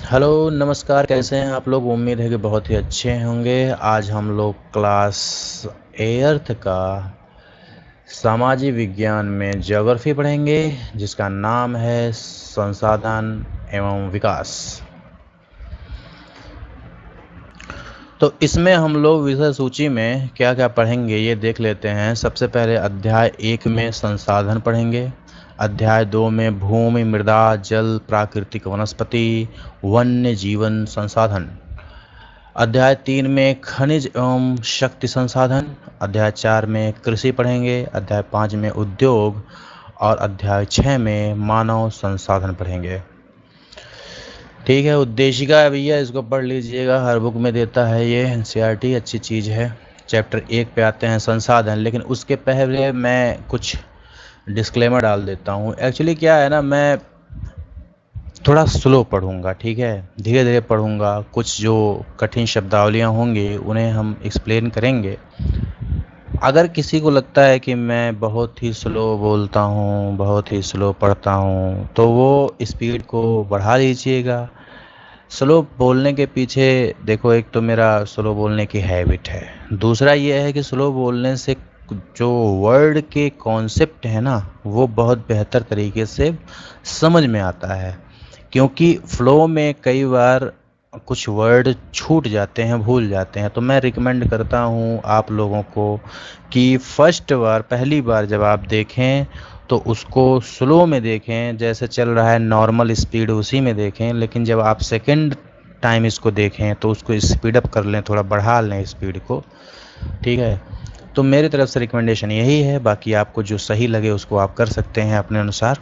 Hello नमस्कार, कैसे हैं आप लोग। उम्मीद है कि बहुत ही अच्छे होंगे। आज हम लोग क्लास एर्थ का सामाजिक विज्ञान में ज्योग्राफी पढ़ेंगे, जिसका नाम है संसाधन एवं विकास। तो इसमें हम लोग विषय सूची में क्या क्या पढ़ेंगे ये देख लेते हैं। सबसे पहले अध्याय 1 में संसाधन पढ़ेंगे। अध्याय 2 में भूमि, मृदा, जल, प्राकृतिक वनस्पति, वन्य जीवन संसाधन। अध्याय 3 में खनिज एवं शक्ति संसाधन। अध्याय 4 में कृषि पढ़ेंगे। अध्याय 5 में उद्योग और अध्याय 6 में मानव संसाधन पढ़ेंगे। ठीक है, उद्देशिका है भैया, इसको पढ़ लीजिएगा, हर बुक में देता है ये, एनसीईआरटी अच्छी चीज़ है। चैप्टर 1 पे आते हैं संसाधन, लेकिन उसके पहले मैं कुछ डिस्क्लेमर डाल देता हूँ। एक्चुअली क्या है ना, मैं थोड़ा स्लो पढ़ूंगा, ठीक है, धीरे धीरे पढ़ूंगा। कुछ जो कठिन शब्दावलियाँ होंगी उन्हें हम एक्सप्लेन करेंगे। अगर किसी को लगता है कि मैं बहुत ही स्लो बोलता हूँ, बहुत ही स्लो पढ़ता हूँ, तो वो स्पीड को बढ़ा लीजिएगा। स्लो बोलने के पीछे देखो, एक तो मेरा स्लो बोलने की हैबिट है, दूसरा ये है कि स्लो बोलने से जो वर्ड के कॉन्सेप्ट है ना, वो बहुत बेहतर तरीके से समझ में आता है। क्योंकि फ्लो में कई बार कुछ वर्ड छूट जाते हैं, भूल जाते हैं। तो मैं रिकमेंड करता हूँ आप लोगों को कि फर्स्ट बार, पहली बार जब आप देखें तो उसको स्लो में देखें, जैसे चल रहा है नॉर्मल स्पीड उसी में देखें। लेकिन जब आप सेकंड टाइम इसको देखें तो उसको स्पीड अप कर लें, थोड़ा बढ़ा लें स्पीड को, ठीक है। तो मेरी तरफ से रिकमेंडेशन यही है, बाकी आपको जो सही लगे उसको आप कर सकते हैं अपने अनुसार।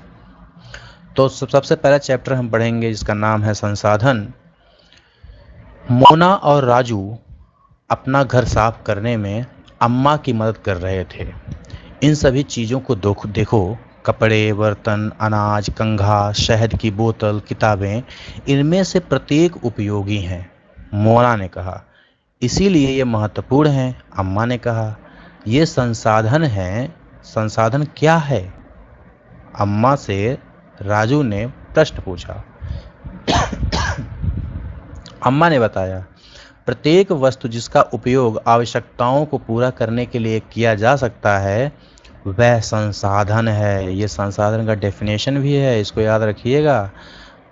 तो सबसे पहला चैप्टर हम पढ़ेंगे जिसका नाम है संसाधन। मोना और राजू अपना घर साफ करने में अम्मा की मदद कर रहे थे। इन सभी चीज़ों को देखो, कपड़े, बर्तन, अनाज, कंघा, शहद की बोतल, किताबें, इनमें से प्रत्येक उपयोगी हैं, मोना ने कहा। इसीलिए ये महत्वपूर्ण हैं, अम्मा ने कहा। ये संसाधन हैं। संसाधन क्या है? अम्मा से राजू ने प्रश्न पूछा। अम्मा ने बताया, प्रत्येक वस्तु जिसका उपयोग आवश्यकताओं को पूरा करने के लिए किया जा सकता है वह संसाधन है। ये संसाधन का डेफिनेशन भी है, इसको याद रखिएगा।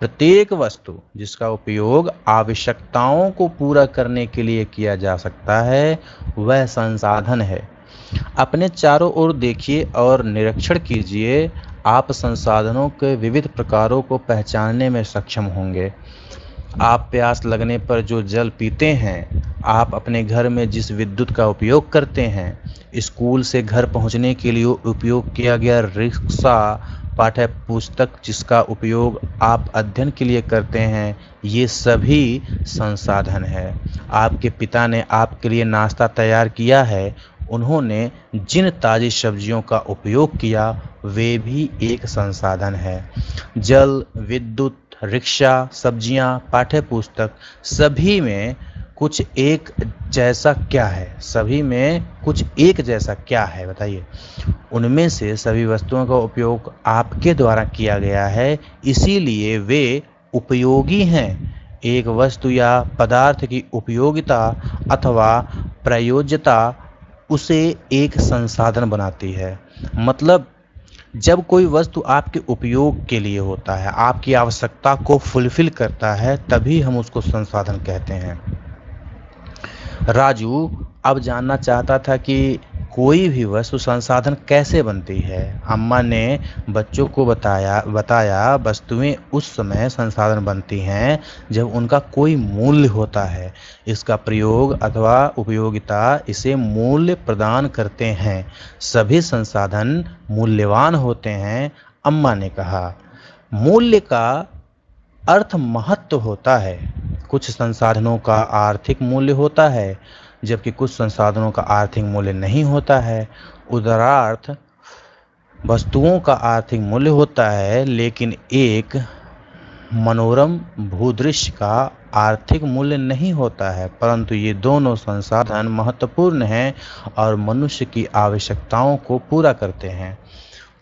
प्रत्येक वस्तु जिसका उपयोग आवश्यकताओं को पूरा करने के लिए किया जा सकता है वह संसाधन है। अपने चारों ओर देखिए और निरीक्षण कीजिए। आप संसाधनों के विविध प्रकारों को पहचानने में सक्षम होंगे। आप प्यास लगने पर जो जल पीते हैं, आप अपने घर में जिस विद्युत का उपयोग करते हैं, स्कूल से घर पहुंचने के लिए उपयोग किया गया रिक्शा, पाठ्य पुस्तक जिसका उपयोग आप अध्ययन के लिए करते हैं, ये सभी संसाधन है। आपके पिता ने आपके लिए नाश्ता तैयार किया है, उन्होंने जिन ताज़ी सब्जियों का उपयोग किया वे भी एक संसाधन है। जल, विद्युत, रिक्शा, सब्जियां, पाठ्य पुस्तक, सभी में कुछ एक जैसा क्या है? सभी में कुछ एक जैसा क्या है बताइए? उनमें से सभी वस्तुओं का उपयोग आपके द्वारा किया गया है, इसीलिए वे उपयोगी हैं। एक वस्तु या पदार्थ की उपयोगिता अथवा प्रयोज्यता उसे एक संसाधन बनाती है। मतलब जब कोई वस्तु आपके उपयोग के लिए होता है, आपकी आवश्यकता को फुलफिल करता है, तभी हम उसको संसाधन कहते हैं। राजू अब जानना चाहता था कि कोई भी वस्तु संसाधन कैसे बनती है। अम्मा ने बच्चों को बताया वस्तुएं उस समय संसाधन बनती हैं जब उनका कोई मूल्य होता है। इसका प्रयोग अथवा उपयोगिता इसे मूल्य प्रदान करते हैं। सभी संसाधन मूल्यवान होते हैं, अम्मा ने कहा। मूल्य का अर्थ महत्व होता है। कुछ संसाधनों का आर्थिक मूल्य होता है, जबकि कुछ संसाधनों का आर्थिक मूल्य नहीं होता है। उदाहरणार्थ, वस्तुओं का आर्थिक मूल्य होता है, लेकिन एक मनोरम भूदृश्य का आर्थिक मूल्य नहीं होता है। परंतु ये दोनों संसाधन महत्वपूर्ण हैं और मनुष्य की आवश्यकताओं को पूरा करते हैं।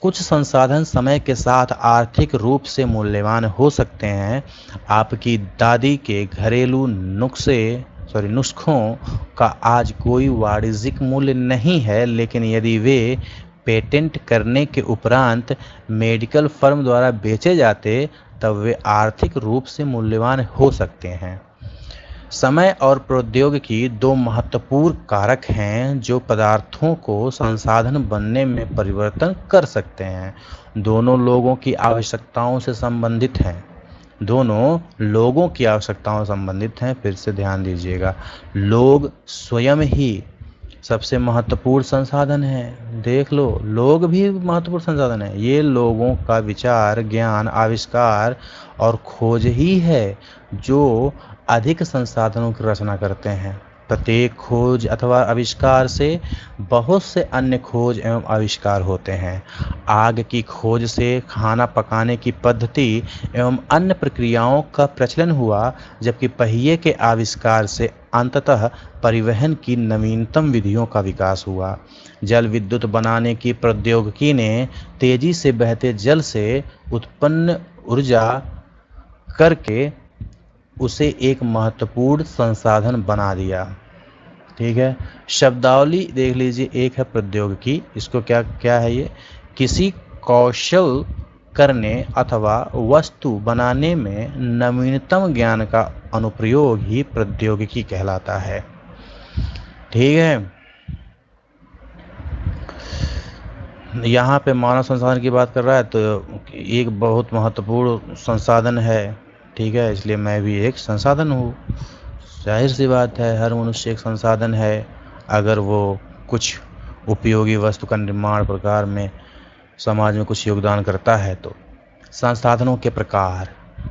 कुछ संसाधन समय के साथ आर्थिक रूप से मूल्यवान हो सकते हैं। आपकी दादी के घरेलू नुस्खों का आज कोई वाणिज्यिक मूल्य नहीं है, लेकिन यदि वे पेटेंट करने के उपरांत मेडिकल फर्म द्वारा बेचे जाते तब वे आर्थिक रूप से मूल्यवान हो सकते हैं। समय और प्रौद्योगिकी दो महत्वपूर्ण कारक हैं जो पदार्थों को संसाधन बनने में परिवर्तन कर सकते हैं। दोनों लोगों की आवश्यकताओं से संबंधित हैं। फिर से ध्यान दीजिएगा, लोग स्वयं ही सबसे महत्वपूर्ण संसाधन है। देख लो, लोग भी महत्वपूर्ण संसाधन है। ये लोगों का विचार, ज्ञान, आविष्कार और खोज ही है जो अधिक संसाधनों की रचना करते हैं। प्रत्येक खोज अथवा आविष्कार से बहुत से अन्य खोज एवं आविष्कार होते हैं। आग की खोज से खाना पकाने की पद्धति एवं अन्य प्रक्रियाओं का प्रचलन हुआ, जबकि पहिए के आविष्कार से अंततः परिवहन की नवीनतम विधियों का विकास हुआ। जल विद्युत बनाने की प्रौद्योगिकी ने तेजी से बहते जल से उत्पन्न ऊर्जा करके उसे एक महत्वपूर्ण संसाधन बना दिया। ठीक है, शब्दावली देख लीजिए। एक है प्रौद्योगिकी, इसको क्या है ये? किसी कौशल करने अथवा वस्तु बनाने में नवीनतम ज्ञान का अनुप्रयोग ही प्रौद्योगिकी कहलाता है। ठीक है, यहाँ पे मानव संसाधन की बात कर रहा है तो एक बहुत महत्वपूर्ण संसाधन है। ठीक है, इसलिए मैं भी एक संसाधन हूँ। जाहिर सी बात है, हर मनुष्य एक संसाधन है। अगर वो कुछ उपयोगी वस्तु का निर्माण प्रकार में समाज में कुछ योगदान करता है तो। संसाधनों के प्रकार।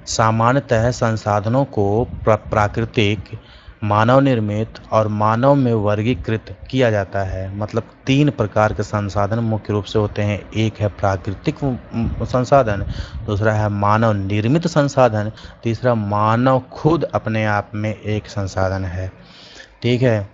सामान्यतः संसाधनों को प्राकृतिक, मानव निर्मित और मानव में वर्गीकृत किया जाता है। मतलब 3 प्रकार के संसाधन मुख्य रूप से होते हैं। एक है प्राकृतिक संसाधन, दूसरा है मानव निर्मित संसाधन, तीसरा मानव खुद अपने आप में एक संसाधन है। ठीक है,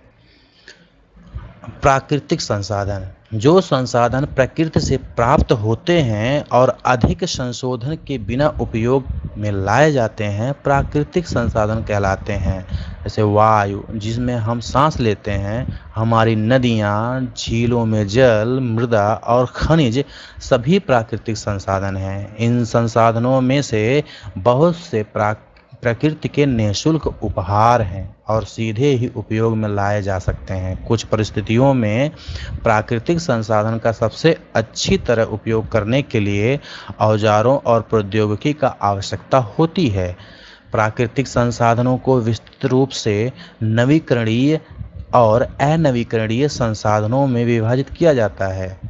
प्राकृतिक संसाधन, जो संसाधन प्रकृति से प्राप्त होते हैं और अधिक संशोधन के बिना उपयोग में लाए जाते हैं, प्राकृतिक संसाधन कहलाते हैं। जैसे वायु, जिसमें हम सांस लेते हैं, हमारी नदियाँ, झीलों में जल, मृदा और खनिज सभी प्राकृतिक संसाधन हैं। इन संसाधनों में से बहुत से प्रकृति के निःशुल्क उपहार हैं और सीधे ही उपयोग में लाए जा सकते हैं। कुछ परिस्थितियों में प्राकृतिक संसाधन का सबसे अच्छी तरह उपयोग करने के लिए औजारों और प्रौद्योगिकी का आवश्यकता होती है। प्राकृतिक संसाधनों को विस्तृत रूप से नवीकरणीय और अनवीकरणीय संसाधनों में विभाजित किया जाता है।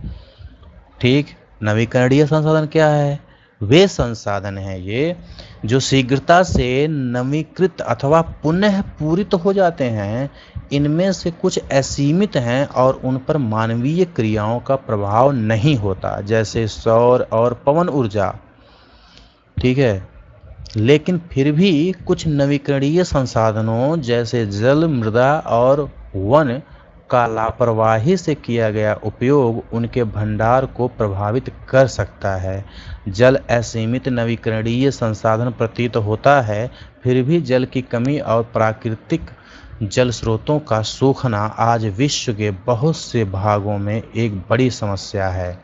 ठीक, नवीकरणीय संसाधन क्या है? वे संसाधन हैं ये जो शीघ्रता से नवीकृत अथवा पुनः पूरित हो जाते हैं। इनमें से कुछ असीमित हैं और उन पर मानवीय क्रियाओं का प्रभाव नहीं होता, जैसे सौर और पवन ऊर्जा। ठीक है, लेकिन फिर भी कुछ नवीकरणीय संसाधनों जैसे जल, मृदा और वन का लापरवाही से किया गया उपयोग उनके भंडार को प्रभावित कर सकता है। जल असीमित नवीकरणीय संसाधन प्रतीत होता है, फिर भी जल की कमी और प्राकृतिक जल स्रोतों का सूखना आज विश्व के बहुत से भागों में एक बड़ी समस्या है।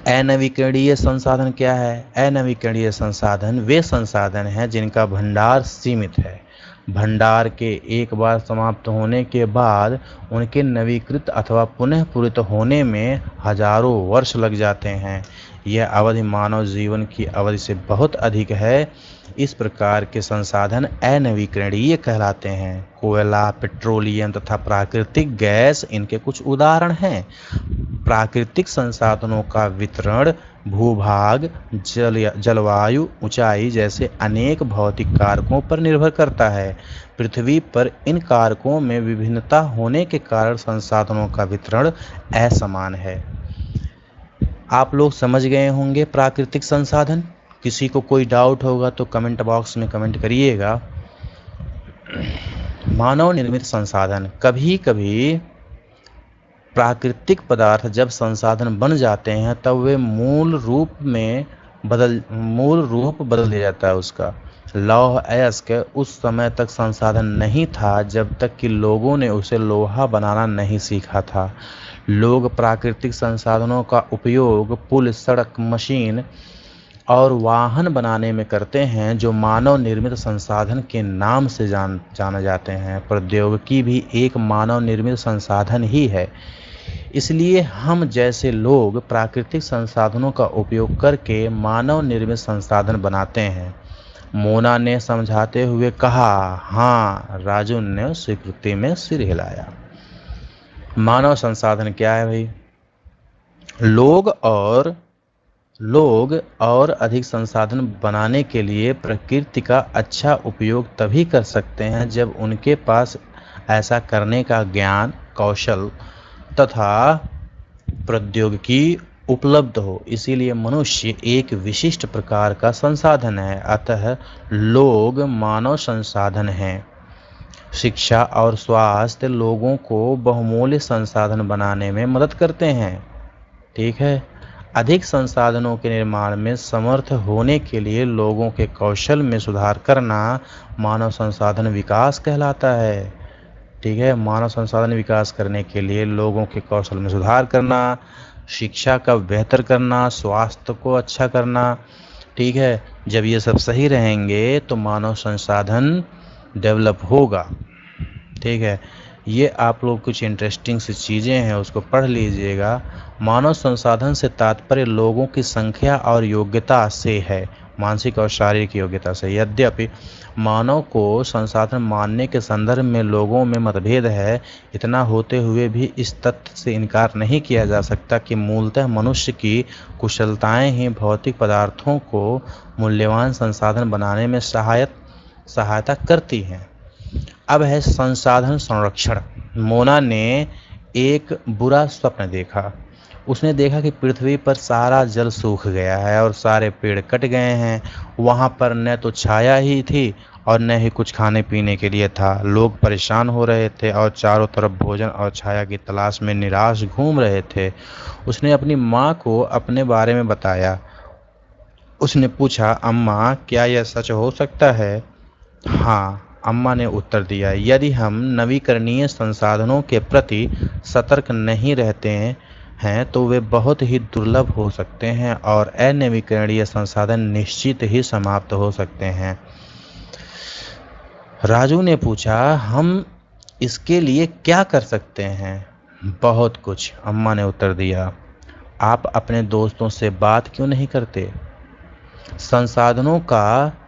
अनवीकरणीय संसाधन क्या है? अनवीकरणीय संसाधन वे संसाधन हैं जिनका भंडार सीमित है। भंडार के एक बार समाप्त होने के बाद उनके नवीकृत अथवा पुनः पूरित होने में हजारों वर्ष लग जाते हैं। यह अवधि मानव जीवन की अवधि से बहुत अधिक है। इस प्रकार के संसाधन अनवीकरणीय कहलाते हैं। कोयला, पेट्रोलियम तथा प्राकृतिक गैस इनके कुछ उदाहरण हैं। प्राकृतिक संसाधनों का वितरण भूभाग, जलवायु, ऊंचाई जैसे अनेक भौतिक कारकों पर निर्भर करता है। पृथ्वी पर इन कारकों में विभिन्नता होने के कारण संसाधनों का वितरण असमान है। आप लोग समझ गए होंगे प्राकृतिक संसाधन। किसी को कोई डाउट होगा तो कमेंट बॉक्स में कमेंट करिएगा। मानव निर्मित संसाधन, कभी कभी प्राकृतिक पदार्थ जब संसाधन बन जाते हैं तब वे मूल रूप बदल दिया जाता है उसका। लौह अयस्क उस समय तक संसाधन नहीं था जब तक कि लोगों ने उसे लोहा बनाना नहीं सीखा था। लोग प्राकृतिक संसाधनों का उपयोग पुल, सड़क, मशीन और वाहन बनाने में करते हैं जो मानव निर्मित संसाधन के नाम से जाने जाते हैं। प्रौद्योगिकी भी एक मानव निर्मित संसाधन ही है। इसलिए हम जैसे लोग प्राकृतिक संसाधनों का उपयोग करके मानव निर्मित संसाधन बनाते हैं। मोना ने समझाते हुए कहा। हाँ, राजू ने स्वीकृति में सिर हिलाया। मानव संसाधन क्या है भाई? लोग और अधिक संसाधन बनाने के लिए प्रकृति का अच्छा उपयोग तभी कर सकते हैं जब उनके पास ऐसा करने का ज्ञान, कौशल तथा प्रौद्योगिकी उपलब्ध हो। इसीलिए मनुष्य एक विशिष्ट प्रकार का संसाधन है। अतः लोग मानव संसाधन हैं। शिक्षा और स्वास्थ्य लोगों को बहुमूल्य संसाधन बनाने में मदद करते हैं। ठीक है। अधिक संसाधनों के निर्माण में समर्थ होने के लिए लोगों के कौशल में सुधार करना मानव संसाधन विकास कहलाता है। ठीक है। मानव संसाधन विकास करने के लिए लोगों के कौशल में सुधार करना, शिक्षा का बेहतर करना, स्वास्थ्य को अच्छा करना। ठीक है। जब ये सब सही रहेंगे तो मानव संसाधन डेवलप होगा। ठीक है। ये आप लोग कुछ इंटरेस्टिंग सी चीज़ें हैं उसको पढ़ लीजिएगा। मानव संसाधन से तात्पर्य लोगों की संख्या और योग्यता से है, मानसिक और शारीरिक योग्यता से। यद्यपि मानव को संसाधन मानने के संदर्भ में लोगों में मतभेद है, इतना होते हुए भी इस तथ्य से इनकार नहीं किया जा सकता कि मूलतः मनुष्य की कुशलताएं ही भौतिक पदार्थों को मूल्यवान संसाधन बनाने में सहायता करती हैं। अब है संसाधन संरक्षण। मोना ने एक बुरा स्वप्न देखा। उसने देखा कि पृथ्वी पर सारा जल सूख गया है और सारे पेड़ कट गए हैं। वहाँ पर न तो छाया ही थी और न ही कुछ खाने पीने के लिए था। लोग परेशान हो रहे थे और चारों तरफ भोजन और छाया की तलाश में निराश घूम रहे थे। उसने अपनी माँ को अपने बारे में बताया। उसने पूछा, अम्मा, क्या यह सच हो सकता है? हाँ, अम्मा ने उत्तर दिया, यदि हम नवीकरणीय संसाधनों के प्रति सतर्क नहीं रहते हैं तो वे बहुत ही दुर्लभ हो सकते हैं और अनवीकरणीय संसाधन निश्चित ही समाप्त हो सकते हैं। राजू ने पूछा, हम इसके लिए क्या कर सकते हैं? बहुत कुछ, अम्मा ने उत्तर दिया। आप अपने दोस्तों से बात क्यों नहीं करते? संसाधनों का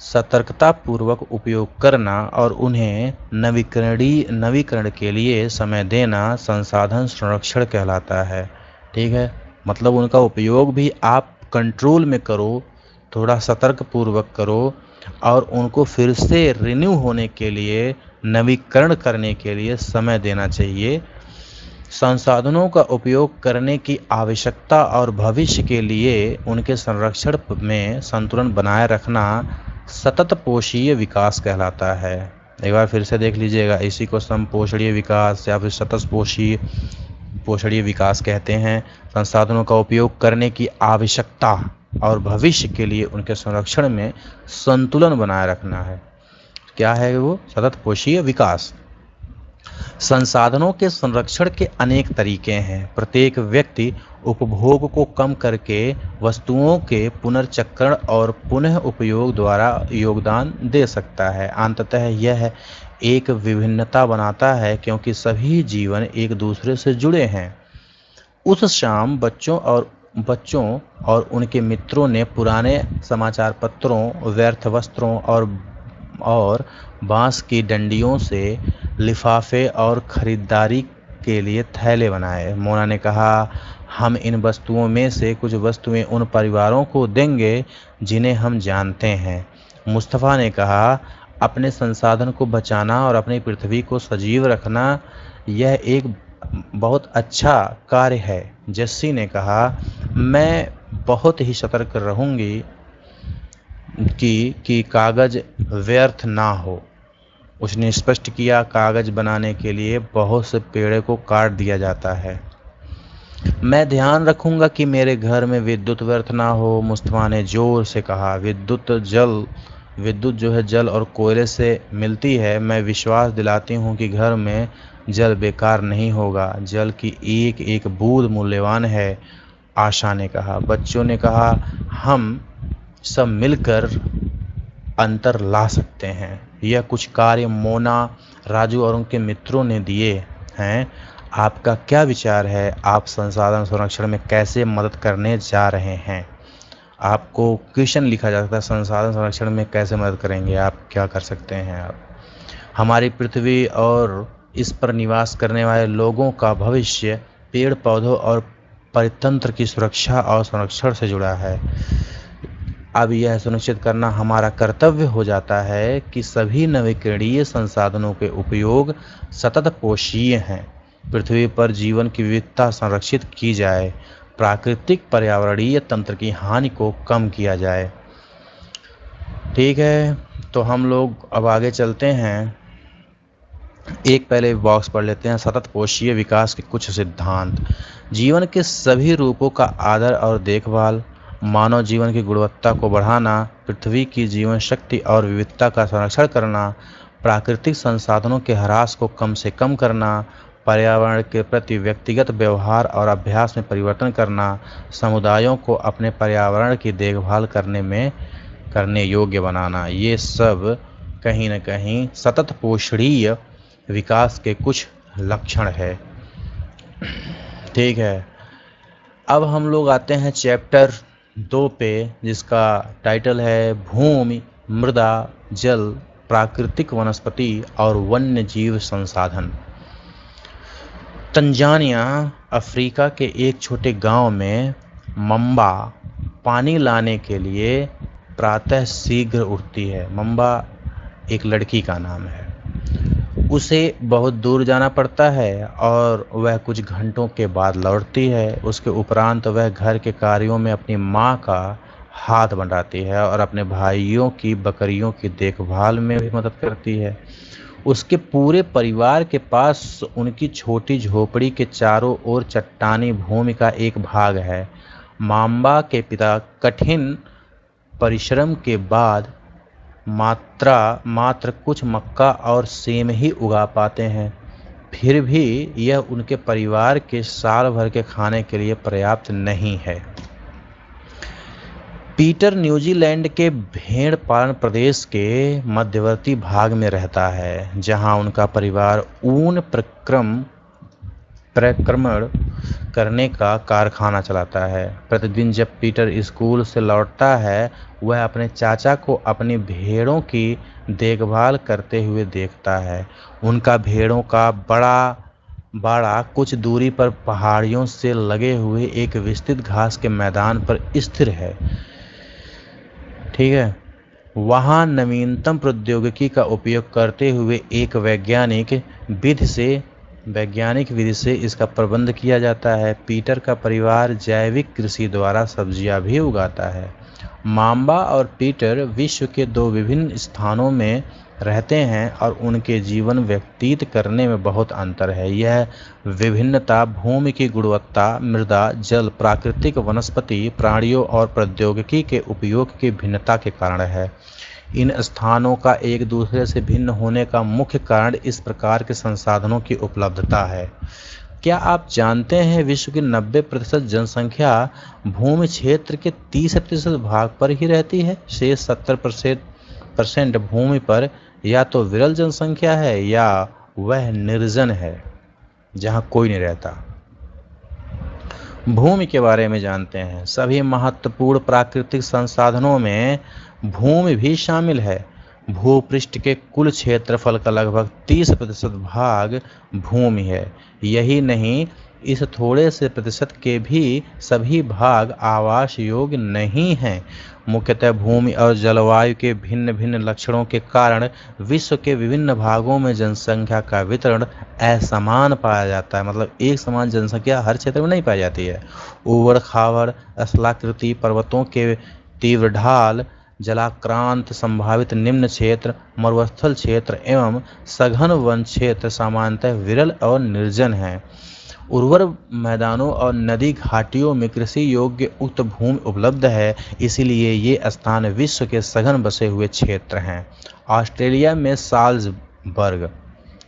सतर्कतापूर्वक उपयोग करना और उन्हें नवीकरण के लिए समय देना संसाधन संरक्षण कहलाता है। ठीक है। मतलब उनका उपयोग भी आप कंट्रोल में करो, थोड़ा सतर्कपूर्वक करो और उनको फिर से रिन्यू होने के लिए, नवीकरण करने के लिए समय देना चाहिए। संसाधनों का उपयोग करने की आवश्यकता और भविष्य के लिए उनके संरक्षण में संतुलन बनाए रखना सतत पोषीय विकास कहलाता है। एक बार फिर से देख लीजिएगा, इसी को समपोषणीय विकास या फिर सतत पोषणीय विकास कहते हैं। संसाधनों का उपयोग करने की आवश्यकता और भविष्य के लिए उनके संरक्षण में संतुलन बनाए रखना है। क्या है वो? सतत पोषीय विकास। संसाधनों के संरक्षण के अनेक तरीके हैं। प्रत्येक व्यक्ति उपभोग को कम करके वस्तुओं के पुनर्चक्रण और पुनः उपयोग द्वारा योगदान दे सकता है। अंततः यह एक विभिन्नता बनाता है क्योंकि सभी जीवन एक दूसरे से जुड़े हैं। उस शाम बच्चों और उनके मित्रों ने पुराने समाचार पत्रों, व्यर्थ वस्त्रों और बांस की डंडियों से लिफाफे और खरीदारी के लिए थैले बनाए। मोना ने कहा, हम इन वस्तुओं में से कुछ वस्तुएं उन परिवारों को देंगे जिन्हें हम जानते हैं। मुस्तफ़ा ने कहा, अपने संसाधन को बचाना और अपनी पृथ्वी को सजीव रखना यह एक बहुत अच्छा कार्य है। जस्सी ने कहा, मैं बहुत ही सतर्क रहूँगी कि कागज़ व्यर्थ ना हो। उसने स्पष्ट किया, कागज बनाने के लिए बहुत से पेड़ को काट दिया जाता है। मैं ध्यान रखूंगा कि मेरे घर में विद्युत व्यर्थ ना हो, मुस्तफा ने जोर से कहा। विद्युत जो है जल और कोयले से मिलती है। मैं विश्वास दिलाती हूँ कि घर में जल बेकार नहीं होगा। जल की एक एक बूंद मूल्यवान है, आशा ने कहा। बच्चों ने कहा, हम सब मिलकर अंतर ला सकते हैं। यह कुछ कार्य मोना, राजू और उनके मित्रों ने दिए हैं। आपका क्या विचार है? आप संसाधन संरक्षण में कैसे मदद करने जा रहे हैं? आपको क्वेश्चन लिखा जा सकता है, संसाधन संरक्षण में कैसे मदद करेंगे, आप क्या कर सकते हैं? आप हमारी पृथ्वी और इस पर निवास करने वाले लोगों का भविष्य पेड़ पौधों और परितंत्र की सुरक्षा और संरक्षण से जुड़ा है। अब यह सुनिश्चित करना हमारा कर्तव्य हो जाता है कि सभी नवीकरणीय संसाधनों के उपयोग सतत पोषीय हैं। पृथ्वी पर जीवन की विविधता संरक्षित की जाए, प्राकृतिक पर्यावरणीय तंत्र की हानि को कम किया जाए। ठीक है, तो हम लोग अब आगे चलते हैं। एक पहले बॉक्स पढ़ लेते हैं, सतत पोषीय विकास के कुछ सिद्धांत। जीवन के सभी रूपों का आदर और देखभाल, मानव जीवन की गुणवत्ता को बढ़ाना, पृथ्वी की जीवन शक्ति और विविधता का संरक्षण करना, प्राकृतिक संसाधनों के ह्रास को कम से कम करना, पर्यावरण के प्रति व्यक्तिगत व्यवहार और अभ्यास में परिवर्तन करना, समुदायों को अपने पर्यावरण की देखभाल करने योग्य बनाना, ये सब कहीं न कहीं सतत पोषणीय विकास के कुछ लक्षण है। ठीक है, अब हम लोग आते हैं चैप्टर 2 पे, जिसका टाइटल है भूमि, मृदा, जल, प्राकृतिक वनस्पति और वन्य जीव संसाधन। तंजानिया, अफ्रीका के एक छोटे गांव में मम्बा पानी लाने के लिए प्रातः शीघ्र उठती है। मम्बा एक लड़की का नाम है। उसे बहुत दूर जाना पड़ता है और वह कुछ घंटों के बाद लौटती है। उसके उपरांत वह घर के कार्यों में अपनी माँ का हाथ बंटाती है और अपने भाइयों की बकरियों की देखभाल में भी मदद करती है। उसके पूरे परिवार के पास उनकी छोटी झोपड़ी के चारों ओर चट्टानी भूमि का एक भाग है। माम्बा के पिता कठिन परिश्रम के बाद मात्र कुछ मक्का और सेम ही उगा पाते हैं। फिर भी यह उनके परिवार के साल भर के खाने के लिए पर्याप्त नहीं है। पीटर न्यूजीलैंड के भेड़ पालन प्रदेश के मध्यवर्ती भाग में रहता है, जहां उनका परिवार ऊन प्रक्रमण करने का कारखाना चलाता है। प्रतिदिन जब पीटर स्कूल से लौटता है, वह अपने चाचा को अपनी भेड़ों की देखभाल करते हुए देखता है। उनका भेड़ों का बाड़ा कुछ दूरी पर पहाड़ियों से लगे हुए एक विस्तृत घास के मैदान पर स्थिर है। ठीक है, वहाँ नवीनतम प्रौद्योगिकी का उपयोग करते हुए एक वैज्ञानिक विधि से इसका प्रबंध किया जाता है। पीटर का परिवार जैविक कृषि द्वारा सब्जियां भी उगाता है। माम्बा और पीटर विश्व के 2 विभिन्न स्थानों में रहते हैं और उनके जीवन व्यतीत करने में बहुत अंतर है। यह विभिन्नता भूमि की गुणवत्ता, मृदा, जल, प्राकृतिक वनस्पति, प्राणियों और प्रौद्योगिकी के उपयोग की भिन्नता के कारण है। इन स्थानों का एक दूसरे से भिन्न होने का मुख्य कारण इस प्रकार के संसाधनों की उपलब्धता है। क्या आप जानते हैं, विश्व की 90% जनसंख्या भूमि क्षेत्र के 30% भाग पर ही रहती है। शेष 70% भूमि पर या तो विरल जनसंख्या है या वह निर्जन है, जहां कोई नहीं रहता। भूमि के बारे में जानते हैं। सभी महत्वपूर्ण प्राकृतिक संसाधनों में भूमि भी शामिल है। भूपृष्ठ के कुल क्षेत्रफल का लगभग 30% भाग भूमि है। यही नहीं, इस थोड़े से प्रतिशत के भी सभी भाग आवास योग्य नहीं हैं। मुख्यतः भूमि और जलवायु के भिन्न भिन्न लक्षणों के कारण विश्व के विभिन्न भागों में जनसंख्या का वितरण असमान पाया जाता है। मतलब एक समान जनसंख्या हर क्षेत्र में नहीं पाई जाती है। ऊबड़ खाबड़ स्थलाकृति, पर्वतों के तीव्र ढाल, जलाक्रांत संभावित निम्न क्षेत्र, मरुस्थल क्षेत्र एवं सघन वन क्षेत्र सामान्यतः विरल और निर्जन हैं। उर्वर मैदानों और नदी घाटियों में कृषि योग्य उक्त भूमि उपलब्ध है, इसीलिए ये स्थान विश्व के सघन बसे हुए क्षेत्र हैं। ऑस्ट्रेलिया में साल्जबर्ग,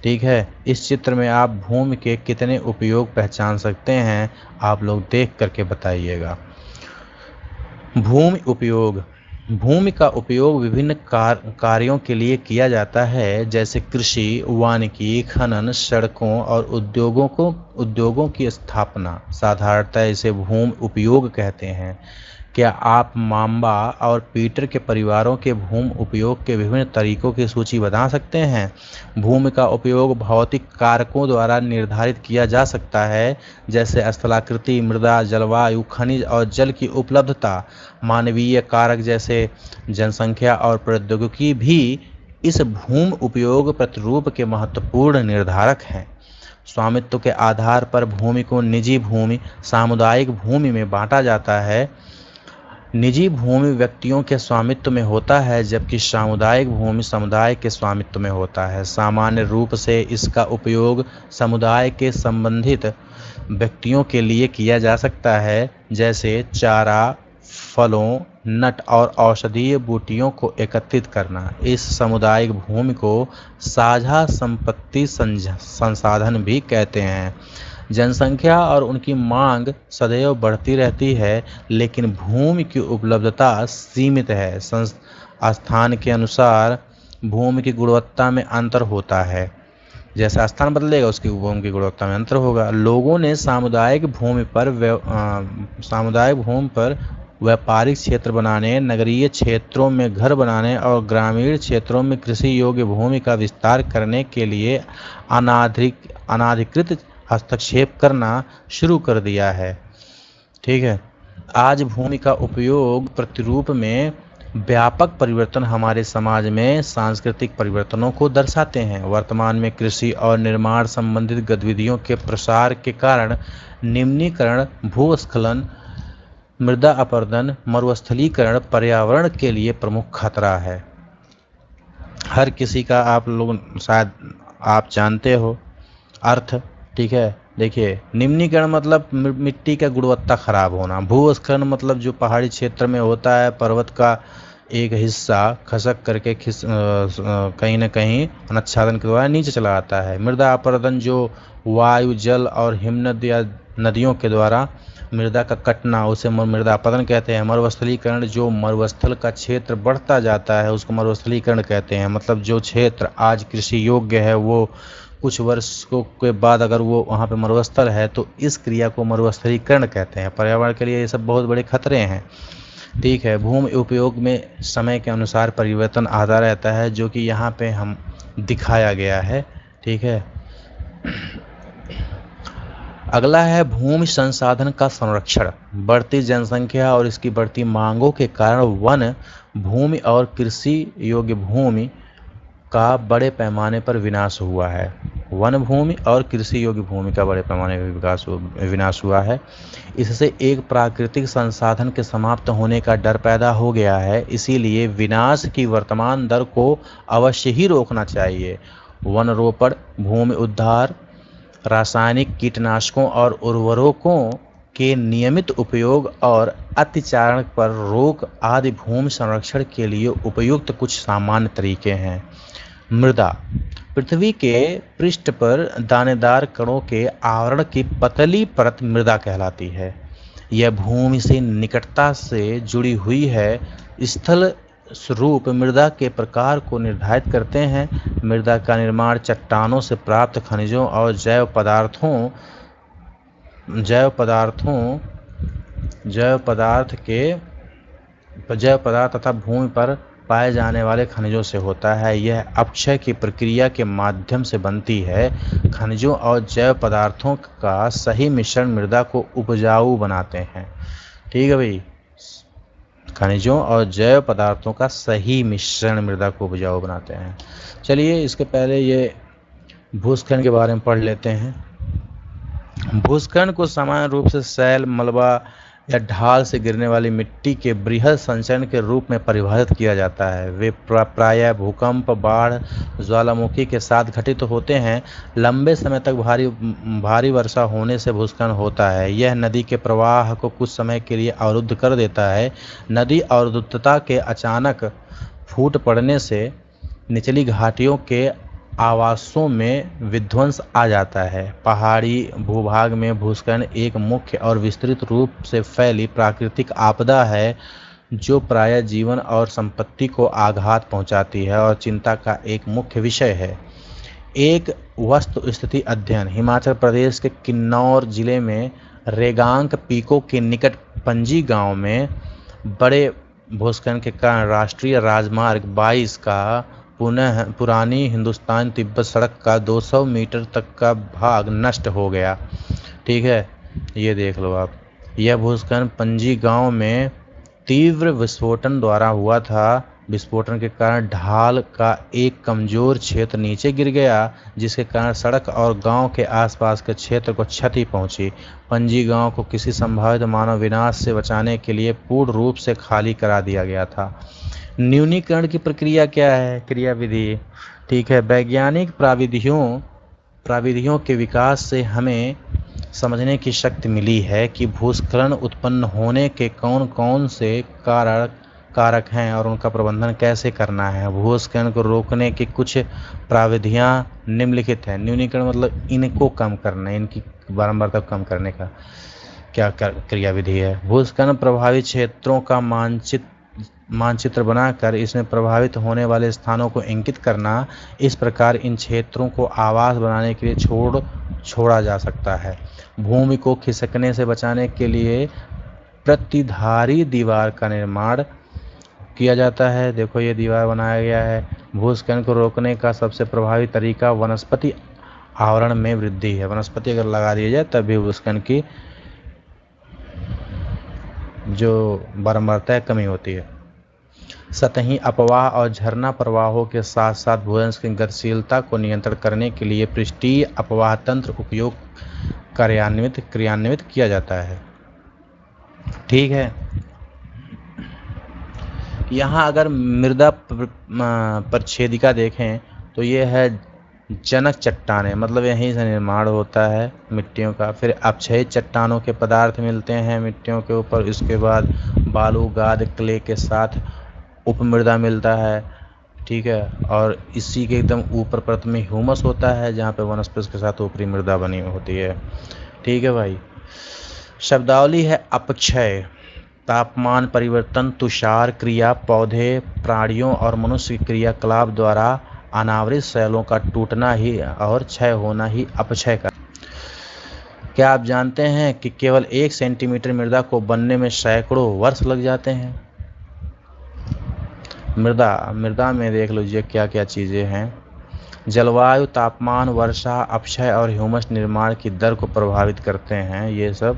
ठीक है। इस चित्र में आप भूमि के कितने उपयोग पहचान सकते हैं, आप लोग देख करके बताइएगा। भूमि उपयोग। भूमि का उपयोग विभिन्न कार्यों के लिए किया जाता है, जैसे कृषि, वानिकी, खनन, सड़कों और उद्योगों की स्थापना। साधारणतः इसे भूमि उपयोग कहते हैं। क्या आप मांबा और पीटर के परिवारों के भूमि उपयोग के विभिन्न तरीकों की सूची बता सकते हैं? भूमि का उपयोग भौतिक कारकों द्वारा निर्धारित किया जा सकता है, जैसे स्थलाकृति, मृदा, जलवायु, खनिज और जल की उपलब्धता। मानवीय कारक जैसे जनसंख्या और प्रौद्योगिकी भी इस भूमि उपयोग प्रतिरूप के महत्वपूर्ण निर्धारक हैं। स्वामित्व के आधार पर भूमि को निजी भूमि, सामुदायिक भूमि में बांटा जाता है। निजी भूमि व्यक्तियों के स्वामित्व में होता है, जबकि सामुदायिक भूमि समुदाय के स्वामित्व में होता है। सामान्य रूप से इसका उपयोग समुदाय के संबंधित व्यक्तियों के लिए किया जा सकता है, जैसे चारा, फलों, नट और औषधीय बूटियों को एकत्रित करना। इस सामुदायिक भूमि को साझा संपत्ति संसाधन भी कहते हैं। जनसंख्या और उनकी मांग सदैव बढ़ती रहती है, लेकिन भूमि की उपलब्धता सीमित है। स्थान के अनुसार भूमि की गुणवत्ता में अंतर होता है। जैसा स्थान बदलेगा उसकी भूमि की गुणवत्ता में अंतर होगा। लोगों ने सामुदायिक भूमि पर व्यापारिक क्षेत्र बनाने, नगरीय क्षेत्रों में घर बनाने और ग्रामीण क्षेत्रों में कृषि योग्य भूमि का विस्तार करने के लिए अनाधिकृत हस्तक्षेप करना शुरू कर दिया है। ठीक है। आज भूमि का उपयोग प्रतिरूप में व्यापक परिवर्तन हमारे समाज में सांस्कृतिक परिवर्तनों को दर्शाते हैं। वर्तमान में कृषि और निर्माण संबंधित गतिविधियों के प्रसार के कारण निम्नीकरण, भूस्खलन, मृदा अपरदन, मरुस्थलीकरण पर्यावरण के लिए प्रमुख खतरा है। हर किसी का आप लोग शायद आप जानते हो अर्थ, ठीक है। देखिए, निम्नीकरण मतलब मिट्टी का गुणवत्ता खराब होना। भूस्खलन मतलब जो पहाड़ी क्षेत्र में होता है, पर्वत का एक हिस्सा खसक करके कहीं न कहीं अनाच्छादन के द्वारा नीचे चला आता है। मृदा अपरदन जो वायु, जल और हिमनद या नदियों के द्वारा मृदा का कटना, उसे मृदा अपरदन कहते हैं। मरुस्थलीकरण जो मरुस्थल का क्षेत्र बढ़ता जाता है उसको मरुस्थलीकरण कहते हैं। मतलब जो क्षेत्र आज कृषि योग्य है वो कुछ वर्षों के बाद अगर वो वहाँ पे मरुस्थल है तो इस क्रिया को मरुस्थलीकरण कहते हैं। पर्यावरण के लिए ये सब बहुत बड़े खतरे हैं। ठीक है। भूमि उपयोग में समय के अनुसार परिवर्तन आता रहता है, जो कि यहाँ पे हम दिखाया गया है। ठीक है। अगला है भूमि संसाधन का संरक्षण। बढ़ती जनसंख्या और इसकी बढ़ती मांगों के कारण वन भूमि और कृषि योग्य भूमि का बड़े पैमाने पर विनाश हुआ है। वन भूमि और कृषि योग्य भूमि का बड़े पैमाने पर विनाश हुआ है। इससे एक प्राकृतिक संसाधन के समाप्त होने का डर पैदा हो गया है। इसीलिए विनाश की वर्तमान दर को अवश्य ही रोकना चाहिए। वन रोपण, भूमि उद्धार, रासायनिक कीटनाशकों और उर्वरकों के नियमित उपयोग और अतिचारण पर रोक आदि भूमि संरक्षण के लिए उपयुक्त कुछ सामान्य तरीके हैं। मृदा। पृथ्वी के पृष्ठ पर दानेदार कणों के आवरण की पतली परत मृदा कहलाती है। यह भूमि से निकटता से जुड़ी हुई है। स्थल स्वरूप मृदा के प्रकार को निर्धारित करते हैं। मृदा का निर्माण चट्टानों से प्राप्त खनिजों और जैव पदार्थ तथा भूमि पर पाए जाने वाले खनिजों से होता है। यह अपक्षय की प्रक्रिया के माध्यम से बनती है। खनिजों और जैव पदार्थों का सही मिश्रण मृदा को उपजाऊ बनाते हैं। ठीक है भाई। खनिजों और जैव पदार्थों का सही मिश्रण मृदा को उपजाऊ बनाते हैं। चलिए इसके पहले ये भूस्खलन के बारे में पढ़ लेते हैं। भूस्खलन को सामान्य रूप से शैल, मलबा, या ढाल से गिरने वाली मिट्टी के बृहद संचयन के रूप में परिभाषित किया जाता है। वे प्रायः भूकंप, बाढ़, ज्वालामुखी के साथ घटित होते हैं। लंबे समय तक भारी वर्षा होने से भूस्खलन होता है। यह नदी के प्रवाह को कुछ समय के लिए अवरुद्ध कर देता है। नदी अवरुद्धता के अचानक फूट पड़ने से निचली घाटियों के आवासों में विध्वंस आ जाता है। पहाड़ी भूभाग में भूस्खलन एक मुख्य और विस्तृत रूप से फैली प्राकृतिक आपदा है जो प्रायः जीवन और संपत्ति को आघात पहुंचाती है और चिंता का एक मुख्य विषय है। एक वस्तुस्थिति अध्ययन हिमाचल प्रदेश के किन्नौर जिले में रेगांक पीको के निकट पंजी गांव में बड़े भूस्खलन के कारण राष्ट्रीय राजमार्ग 22 का पुरानी हिंदुस्तान तिब्बत सड़क का 200 मीटर तक का भाग नष्ट हो गया। ठीक है, ये देख लो आप। यह भूस्खलन पंजी गांव में तीव्र विस्फोटन द्वारा हुआ था। विस्फोटन के कारण ढाल का एक कमजोर क्षेत्र नीचे गिर गया, जिसके कारण सड़क और गांव के आसपास के क्षेत्र को क्षति पहुंची। पंजी गांव को किसी संभावित मानव विनाश से बचाने के लिए पूर्ण रूप से खाली करा दिया गया था। न्यूनीकरण की प्रक्रिया क्या है? क्रियाविधि। ठीक है, वैज्ञानिक प्राविधियों के विकास से हमें समझने की शक्ति मिली है कि भूस्खलन उत्पन्न होने के कौन कौन से कारक हैं और उनका प्रबंधन कैसे करना है। भूस्खलन को रोकने की कुछ प्राविधियां निम्नलिखित हैं। न्यूनीकरण मतलब इनको कम करना, इनकी बारंबारता कम करने का क्या क्रियाविधि है। भूस्खलन प्रभावित क्षेत्रों का मानचित्र बनाकर इसमें प्रभावित होने वाले स्थानों को इंगित करना। इस प्रकार इन क्षेत्रों को आवास बनाने के लिए छोड़ा जा सकता है। भूमि को खिसकने से बचाने के लिए प्रतिधारी दीवार का निर्माण किया जाता है। देखो, ये दीवार बनाया गया है। भूस्खलन को रोकने का सबसे प्रभावी तरीका वनस्पति आवरण में वृद्धि है। वनस्पति अगर लगा दिया जाए तब भी भूस्खलन की जो बारंबारता है कमी होती है। सतही अपवाह और झरना प्रवाहों के साथ साथ भूस्खलन की गतिशीलता को नियंत्रित करने के लिए पृष्ठीय अपवाह तंत्र उपयोग क्रियान्वित किया जाता है। ठीक है, यहाँ अगर मृदा प्रच्छेदिका देखें तो ये है जनक चट्टानें, मतलब यहीं से निर्माण होता है मिट्टियों का। फिर अपक्षय चट्टानों के पदार्थ मिलते हैं मिट्टियों के ऊपर। इसके बाद बालू, गाद, क्ले के साथ उपमृदा मिलता है। ठीक है, और इसी के एकदम ऊपर परत में ह्यूमस होता है जहाँ पे वनस्पति के साथ ऊपरी मृदा बनी होती है। ठीक है भाई। शब्दावली है अपक्षय, तापमान परिवर्तन, तुषार क्रिया, पौधे, प्राणियों और मनुष्य की क्रियाकलाप द्वारा अनावृत शैलों का टूटना ही और क्षय होना ही अपक्षय का। क्या आप जानते हैं कि केवल 1 सेंटीमीटर मृदा को बनने में सैकड़ों वर्ष लग जाते हैं? मृदा में देख लीजिए क्या क्या चीज़ें हैं। जलवायु, तापमान, वर्षा, अपक्षय और ह्यूमस निर्माण की दर को प्रभावित करते हैं ये सब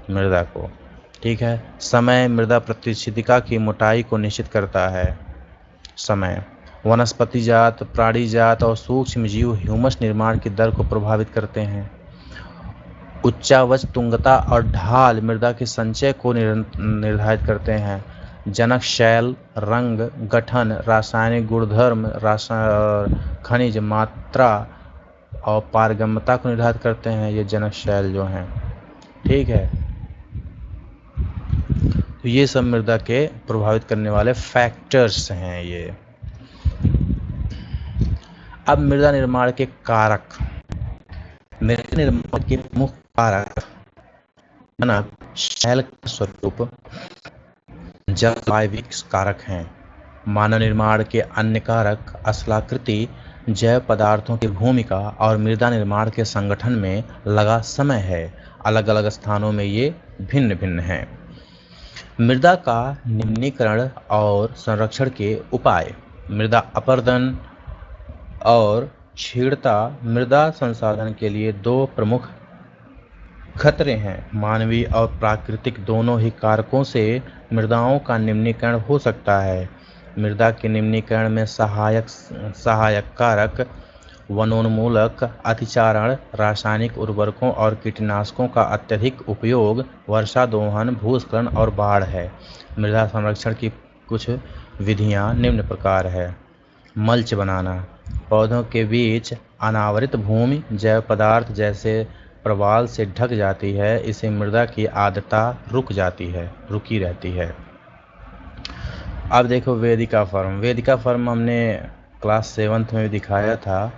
मृदा को। ठीक है। समय मृदा प्रच्छेदिका की मोटाई को निश्चित करता है। समय, वनस्पति जात, प्राणी जात और सूक्ष्म जीव ह्यूमस निर्माण की दर को प्रभावित करते हैं। उच्चावच, तुंगता और ढाल मृदा के संचय को निर्धारित करते हैं। जनक शैल, रंग, गठन, रासायनिक गुणधर्म, खनिज मात्रा और पारगम्यता को निर्धारित करते हैं ये जनक शैल जो हैं। ठीक है, तो ये सब मृदा के प्रभावित करने वाले फैक्टर्स हैं ये। अब मृदा निर्माण के कारक। मृदा निर्माण के मुख्य कारक जनक शैल का स्वरूप, जलवायविक कारक हैं। मानव निर्माण के अन्य कारक स्थलाकृति, जैव पदार्थों की भूमिका और मृदा निर्माण के संगठन में लगा समय है। अलग अलग स्थानों में ये भिन्न भिन्न हैं। मृदा का निम्नीकरण और संरक्षण के उपाय। मृदा अपरदन और क्षीणता मृदा संसाधन के लिए 2 प्रमुख खतरे हैं। मानवीय और प्राकृतिक दोनों ही कारकों से मृदाओं का निम्नीकरण हो सकता है। मृदा के निम्नीकरण में सहायक कारक वनोन्मूलक, अतिचारण, रासायनिक उर्वरकों और कीटनाशकों का अत्यधिक उपयोग, वर्षा दोहन, भूस्खलन और बाढ़ है। मृदा संरक्षण की कुछ विधियां निम्न प्रकार है। मल्च बनाना, पौधों के बीच अनावृत भूमि जैव पदार्थ जैसे प्रवाल से ढक जाती है, इससे मृदा की आर्द्रता रुकी रहती है। अब देखो वेदिका फॉर्म हमने क्लास 7th में भी दिखाया था,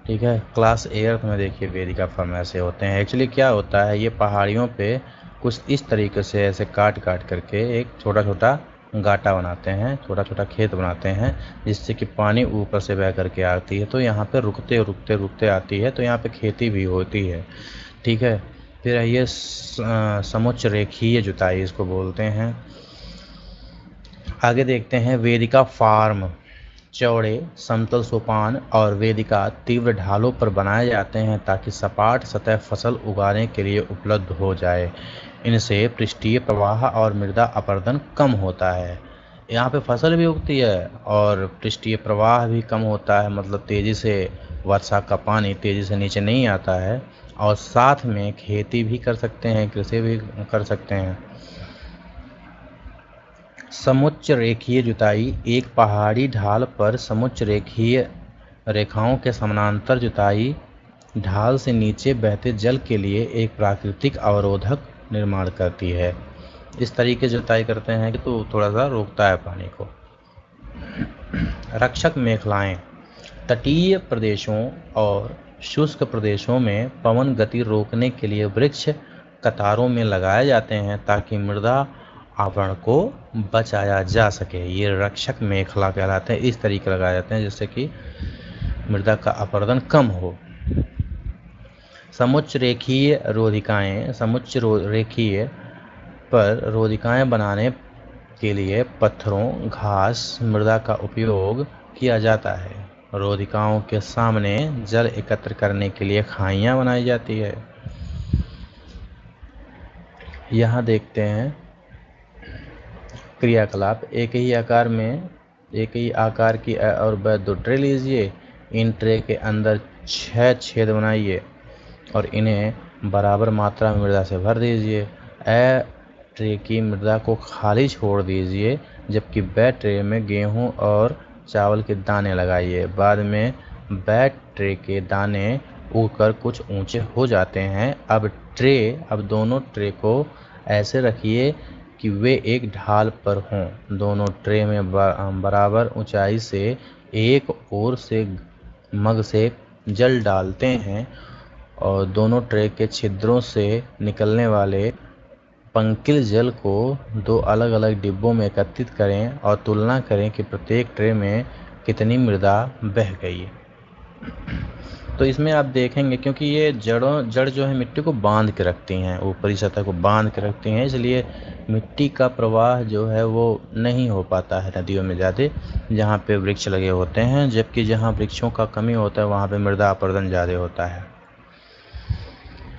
ठीक है। क्लास 8th में देखिए वेदिका फॉर्म ऐसे होते हैं। एक्चुअली क्या होता है, ये पहाड़ियों पे कुछ इस तरीके से ऐसे काट करके एक छोटा छोटा गाटा बनाते हैं, छोटा छोटा खेत बनाते हैं, जिससे कि पानी ऊपर से बह करके आती है, तो यहाँ पे रुकते आती है, तो यहाँ पे खेती भी होती है, ठीक है। फिर ये समुच्च रेखीय जुताई इसको बोलते हैं। आगे देखते हैं वेदिका फार्म। चौड़े समतल सोपान और वेदिका तीव्र ढालों पर बनाए जाते हैं ताकि सपाट सतह फसल उगाने के लिए उपलब्ध हो जाए। इनसे पृष्ठीय प्रवाह और मृदा अपरदन कम होता है। यहाँ पे फसल भी उगती है और पृष्ठीय प्रवाह भी कम होता है, मतलब तेज़ी से वर्षा का पानी तेज़ी से नीचे नहीं आता है, और साथ में खेती भी कर सकते हैं, कृषि भी कर सकते हैं। समुच्च रेखीय जुताई, एक पहाड़ी ढाल पर समुच्च रेखीय रेखाओं के समानांतर जुताई ढाल से नीचे बहते जल के लिए एक प्राकृतिक अवरोधक निर्माण करती है। इस तरीके से जुताई करते हैं कि तो थोड़ा सा रोकता है पानी को। रक्षक मेखलाएं, तटीय प्रदेशों और शुष्क प्रदेशों में पवन गति रोकने के लिए वृक्ष कतारों में लगाए जाते हैं ताकि मृदा आवरण को बचाया जा सके। ये रक्षक मेखला कहलाते हैं। इस तरीके लगाए जाते हैं जिससे कि मृदा का अपरदन कम हो। समुच्च रेखीय रोधिकाएं, समुच्च रेखीय पर रोधिकाएं बनाने के लिए पत्थरों, घास, मृदा का उपयोग किया जाता है। रोधिकाओं के सामने जल एकत्र करने के लिए खाइयां बनाई जाती है। यहाँ देखते हैं क्रियाकलाप। एक ही आकार की और व 2 ट्रे लीजिए। इन ट्रे के अंदर 6 छेद बनाइए और इन्हें बराबर मात्रा में मृदा से भर दीजिए। ट्रे की मृदा को खाली छोड़ दीजिए, जबकि ट्रे में गेहूं और चावल के दाने लगाइए। बाद में ट्रे के दाने उगकर कुछ ऊंचे हो जाते हैं। अब दोनों ट्रे को ऐसे रखिए कि वे एक ढाल पर हों। दोनों ट्रे में बराबर ऊंचाई से एक ओर से मग से जल डालते हैं और दोनों ट्रे के छिद्रों से निकलने वाले पंकिल जल को 2 अलग-अलग डिब्बों में एकत्रित करें और तुलना करें कि प्रत्येक ट्रे में कितनी मृदा बह गई। तो इसमें आप देखेंगे, क्योंकि ये जड़ जो है मिट्टी को बांध के रखती हैं, ऊपरी सतह को बांध के रखती हैं, इसलिए मिट्टी का प्रवाह जो है वो नहीं हो पाता है नदियों में ज़्यादा, जहाँ पे वृक्ष लगे होते हैं। जबकि जहाँ वृक्षों का कमी होता है वहाँ पे मृदा अपरदन ज़्यादा होता है।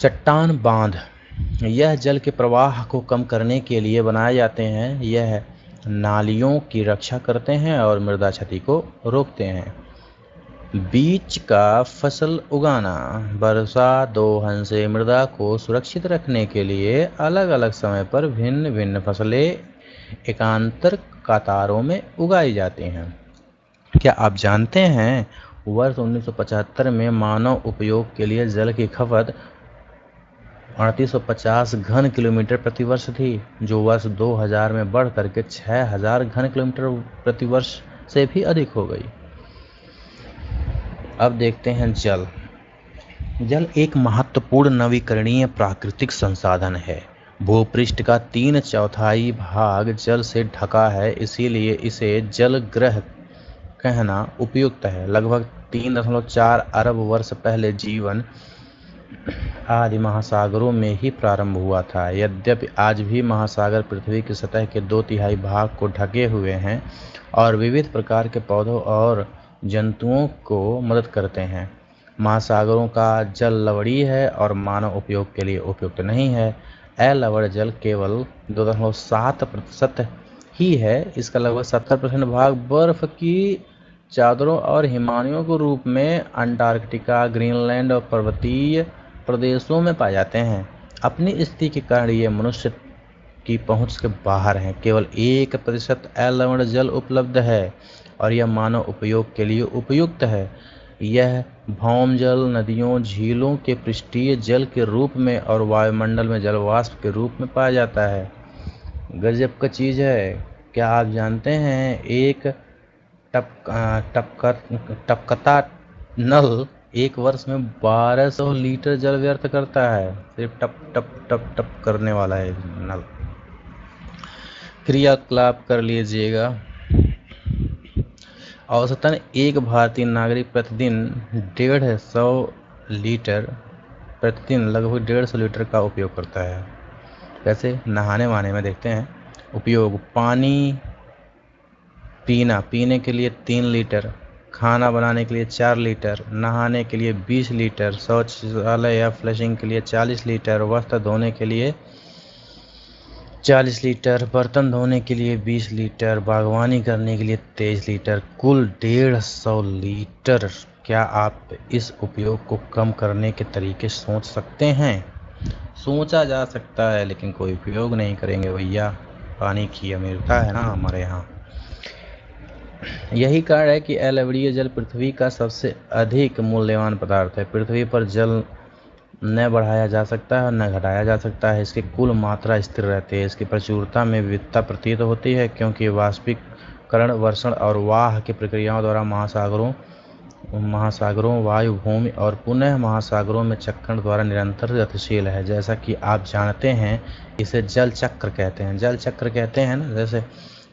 चट्टान बांध, यह जल के प्रवाह को कम करने के लिए बनाए जाते हैं। यह नालियों की रक्षा करते हैं और मृदा क्षति को रोकते हैं। बीज का फसल उगाना, वर्षा दोहन से मृदा को सुरक्षित रखने के लिए अलग अलग समय पर भिन्न भिन्न फसलें एकांतर कतारों में उगाई जाती हैं। क्या आप जानते हैं वर्ष 1975 में मानव उपयोग के लिए जल की खपत 3850 घन किलोमीटर प्रति वर्ष थी, जो वर्ष 2000 में बढ़ करके 6000 घन किलोमीटर प्रति वर्ष से भी अधिक हो गई। अब देखते हैं जल एक महत्वपूर्ण नवीकरणीय प्राकृतिक संसाधन है। भूपृष्ठ का 3/4 भाग जल से ढका है, इसीलिए इसे जल ग्रह कहना उपयुक्त है। लगभग 3.4 अरब वर्ष पहले जीवन आदि महासागरों में ही प्रारंभ हुआ था। यद्यपि आज भी महासागर पृथ्वी की सतह के 2/3 भाग को ढके हुए हैं और विविध प्रकार के पौधों और जंतुओं को मदद करते हैं। महासागरों का जल लवणीय है और मानव उपयोग के लिए उपयुक्त नहीं है। अलवण जल केवल 2.7% ही है। इसका लगभग 70% भाग बर्फ की चादरों और हिमालयों के रूप में अंटार्कटिका, ग्रीनलैंड और पर्वतीय प्रदेशों में पाए जाते हैं। अपनी स्थिति के कारण ये मनुष्य की पहुंच के बाहर हैं। केवल 1% लवण जल उपलब्ध है और यह मानव उपयोग के लिए उपयुक्त है। यह भौम जल नदियों, झीलों के पृष्ठीय जल के रूप में और वायुमंडल में जलवाष्प के रूप में पाया जाता है। गजब का चीज़ है। क्या आप जानते हैं एक टपकता नल एक वर्ष में 1200 लीटर जल व्यर्थ करता है। सिर्फ टप टप टप टप करने वाला है नल। क्रियाकलाप कर लीजिएगा। औसतन एक भारतीय नागरिक प्रतिदिन 150 लीटर प्रतिदिन लगभग 150 लीटर का उपयोग करता है। वैसे नहाने वहाने में देखते हैं उपयोग। पानी पीने के लिए 3 लीटर, खाना बनाने के लिए 4 लीटर, नहाने के लिए 20 लीटर, शौचालय या फ्लशिंग के लिए 40 लीटर, वस्त्र धोने के लिए 40 लीटर, बर्तन धोने के लिए 20 लीटर, बागवानी करने के लिए 23 लीटर, कुल 150 लीटर। क्या आप इस उपयोग को कम करने के तरीके सोच सकते हैं? सोचा जा सकता है लेकिन कोई उपयोग नहीं करेंगे भैया। पानी की अमीरता है ना हमारे यहाँ। यही कारण है कि अलवणीय जल पृथ्वी का सबसे अधिक मूल्यवान पदार्थ है। पृथ्वी पर जल न बढ़ाया जा सकता है और न घटाया जा सकता है। इसकी कुल मात्रा स्थिर रहती है। इसकी प्रचुरता में विविधता प्रतीत होती है क्योंकि वाष्पीकरण, वर्षण और वाह की प्रक्रियाओं द्वारा महासागरों, वायु, भूमि और पुनः महासागरों में चक्रण द्वारा निरंतर गतिशील है। जैसा कि आप जानते हैं इसे जल चक्र कहते हैं। जल चक्र कहते हैं ना, जैसे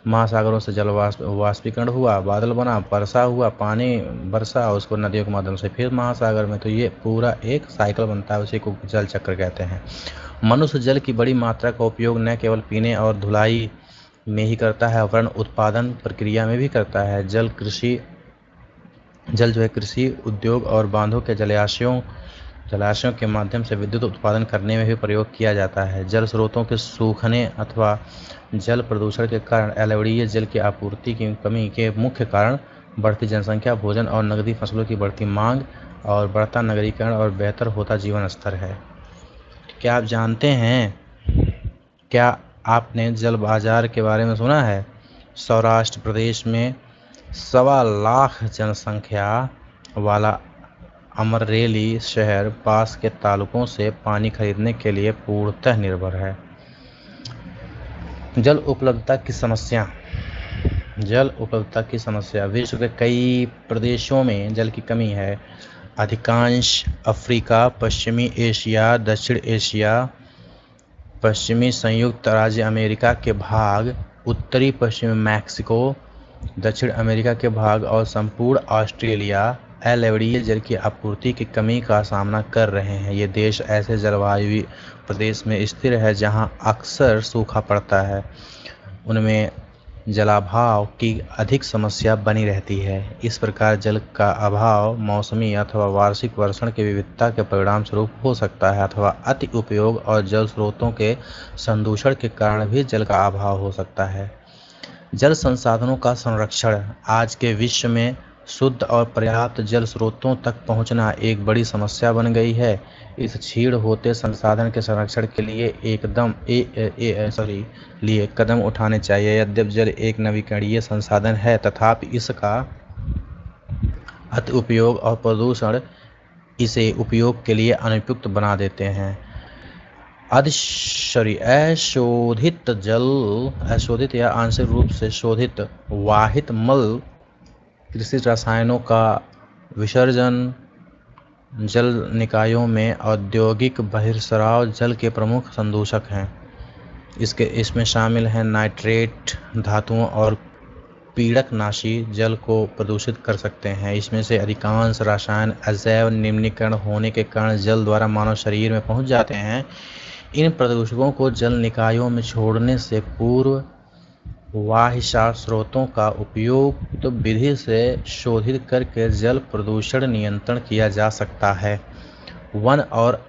महासागरों से जल वाष्पीकरण हुआ, बादल बना, वर्षा हुआ, पानी बरसा, उसको नदियों के माध्यम से फिर महासागर में, तो ये पूरा एक साइकिल बनता है। उसी को जल चक्र कहते हैं। मनुष्य जल की बड़ी मात्रा का उपयोग न केवल पीने और धुलाई में ही करता है वरन उत्पादन प्रक्रिया में भी करता है। जल जो है कृषि, उद्योग और बांधों के जलाशयों के माध्यम से विद्युत उत्पादन करने में भी प्रयोग किया जाता है। जल स्रोतों के सूखने अथवा जल प्रदूषण के कारण अलवणीय जल की आपूर्ति की कमी के मुख्य कारण बढ़ती जनसंख्या, भोजन और नकदी फसलों की बढ़ती मांग और बढ़ता नगरीकरण और बेहतर होता जीवन स्तर है। क्या आप जानते हैं, क्या आपने जल बाजार के बारे में सुना है? सौराष्ट्र प्रदेश में 1.25 लाख जनसंख्या वाला अमरेली शहर पास के तालुकों से पानी खरीदने के लिए पूर्णतः निर्भर है। जल उपलब्धता की समस्या। विश्व के कई प्रदेशों में जल की कमी है। अधिकांश अफ्रीका, पश्चिमी एशिया, दक्षिण एशिया, पश्चिमी संयुक्त राज्य अमेरिका के भाग, उत्तरी पश्चिमी मैक्सिको, दक्षिण अमेरिका के भाग और संपूर्ण ऑस्ट्रेलिया अलवणीय जल की आपूर्ति की कमी का सामना कर रहे हैं। ये देश ऐसे जलवायु प्रदेश में स्थिर है जहां अक्सर सूखा पड़ता है। उनमें जलाभाव की अधिक समस्या बनी रहती है। इस प्रकार जल का अभाव मौसमी अथवा वार्षिक वर्षण की विविधता के परिणाम स्वरूप हो सकता है अथवा अति उपयोग और जल स्रोतों के संदूषण के कारण भी जल का अभाव हो सकता है। जल संसाधनों का संरक्षण। आज के विश्व में शुद्ध और पर्याप्त जल स्रोतों तक पहुंचना एक बड़ी समस्या बन गई है। इस क्षीण होते संसाधन के संरक्षण के लिए कदम उठाने चाहिए। यद्यपि जल एक नवीकरणीय संसाधन है तथापि इसका अति उपयोग और प्रदूषण इसे उपयोग के लिए अनुपयुक्त बना देते हैं। अशोधित या आंशिक रूप से शोधित वाहित मल, कृषि रसायनों का विसर्जन, जल निकायों में औद्योगिक बहिर्स्राव जल के प्रमुख संदूषक हैं। इसमें शामिल हैं नाइट्रेट धातुओं और पीड़कनाशी जल को प्रदूषित कर सकते हैं। इसमें से अधिकांश रसायन अजैव निम्नीकरण होने के कारण जल द्वारा मानव शरीर में पहुंच जाते हैं। इन प्रदूषकों को जल निकायों में छोड़ने से पूर्व वाहियात स्रोतों का उपयुक्त विधि से शोधित करके जल प्रदूषण नियंत्रण किया जा सकता है। वन और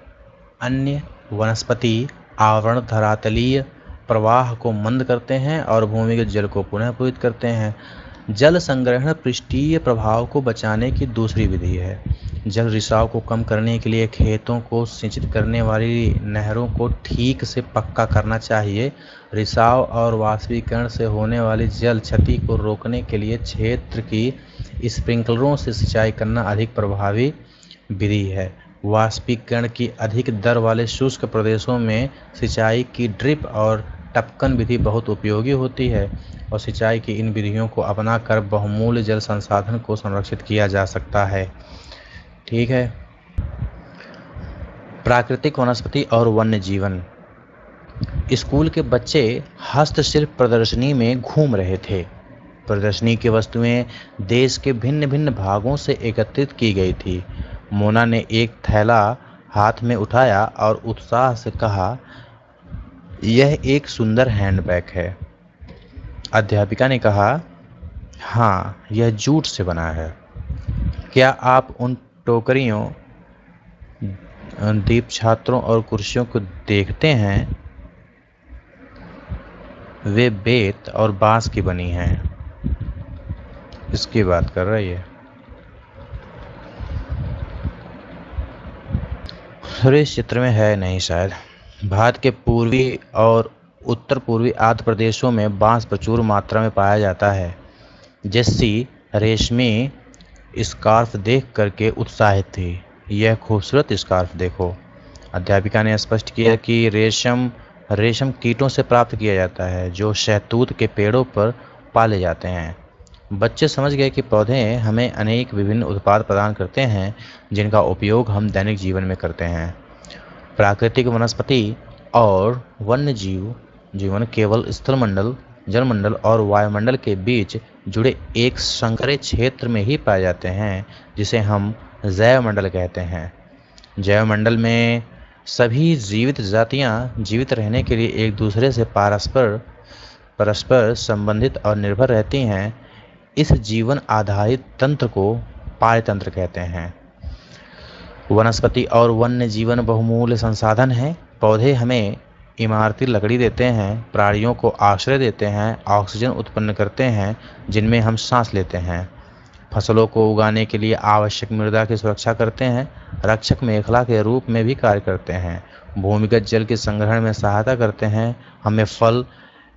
अन्य वनस्पति आवरण धरातलीय प्रवाह को मंद करते हैं और भूमिगत जल को पुनः पूरित करते हैं। जल संग्रहण पृष्ठीय प्रभाव को बचाने की दूसरी विधि है। जल रिसाव को कम करने के लिए खेतों को सिंचित करने वाली नहरों को ठीक से पक्का करना चाहिए। रिसाव और वाष्पीकरण से होने वाली जल क्षति को रोकने के लिए क्षेत्र की स्प्रिंकलरों से सिंचाई करना अधिक प्रभावी विधि है। वाष्पीकरण की अधिक दर वाले शुष्क प्रदेशों में सिंचाई की ड्रिप और टपकन विधि बहुत उपयोगी होती है और सिंचाई की इन विधियों को अपनाकर बहुमूल्य जल संसाधन को संरक्षित किया जा सकता है। ठीक है। प्राकृतिक वनस्पति और वन्य जीवन। स्कूल के बच्चे हस्तशिल्प प्रदर्शनी में घूम रहे थे। प्रदर्शनी की वस्तुएं देश के भिन्न भिन्न भागों से एकत्रित की गई थी। मोना ने एक थैला हाथ में उठाया और उत्साह से कहा, यह एक सुंदर हैंडबैग है। अध्यापिका ने कहा, हाँ, यह जूट से बना है। क्या आप उन टोकरियों, दीप छात्रों और कुर्सियों को देखते हैं? वे बेत और बांस की बनी हैं। इसकी बात कर रही है। इस चित्र में है नहीं शायद। भारत के पूर्वी और उत्तर पूर्वी आंध्र प्रदेशों में बांस प्रचुर मात्रा में पाया जाता है। जेस्सी रेशमी स्कार्फ देख करके उत्साहित थी। यह खूबसूरत स्कार्फ देखो। अध्यापिका ने स्पष्ट किया कि रेशम कीटों से प्राप्त किया जाता है जो शहतूत के पेड़ों पर पाले जाते हैं। बच्चे समझ गए कि पौधे हमें अनेक विभिन्न उत्पाद प्रदान करते हैं जिनका उपयोग हम दैनिक जीवन में करते हैं। प्राकृतिक वनस्पति और वन्य जीवन केवल स्थलमंडल, जलमंडल और वायुमंडल के बीच जुड़े एक संकरे क्षेत्र में ही पाए जाते हैं जिसे हम जैवमंडल कहते हैं। जैवमंडल में सभी जीवित जातियां जीवित रहने के लिए एक दूसरे से परस्पर संबंधित और निर्भर रहती हैं। इस जीवन आधारित तंत्र को पारतंत्र कहते हैं। वनस्पति और वन्य जीवन बहुमूल्य संसाधन हैं। पौधे हमें इमारती लकड़ी देते हैं, प्राणियों को आश्रय देते हैं, ऑक्सीजन उत्पन्न करते हैं जिनमें हम सांस लेते हैं, फसलों को उगाने के लिए आवश्यक मृदा की सुरक्षा करते हैं, रक्षक मेखला के रूप में भी कार्य करते हैं, भूमिगत जल के संग्रहण में सहायता करते हैं, हमें फल,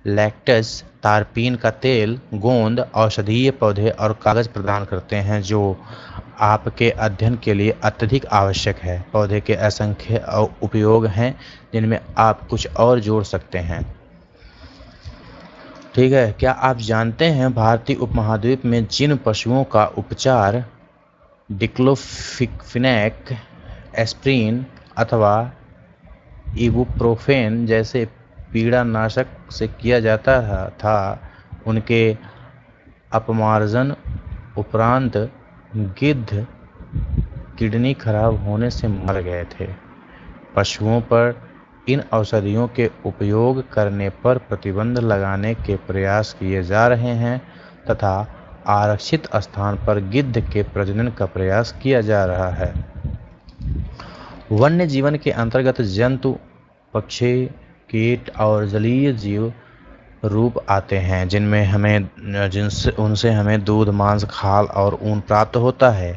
लैक्टस, तारपीन का तेल, गोंद, औषधीय पौधे और कागज प्रदान करते हैं जो आपके अध्ययन के लिए अत्यधिक आवश्यक है। पौधे के असंख्य उपयोग हैं जिनमें आप कुछ और जोड़ सकते हैं। ठीक है। क्या आप जानते हैं भारतीय उपमहाद्वीप में जिन पशुओं का उपचार डिक्लोफिनेक, एस्प्रिन अथवा इबुप्रोफेन जैसे पीड़ानाशक से किया जाता था, उनके अपमार्जन उपरांत गिद्ध किडनी खराब होने से मर गए थे। पशुओं पर इन औषधियों के उपयोग करने पर प्रतिबंध लगाने के प्रयास किए जा रहे हैं तथा आरक्षित स्थान पर गिद्ध के प्रजनन का प्रयास किया जा रहा है। वन्य जीवन के अंतर्गत जंतु, पक्षी, कीट और जलीय जीव रूप आते हैं उनसे हमें दूध, मांस, खाल और ऊन प्राप्त होता है।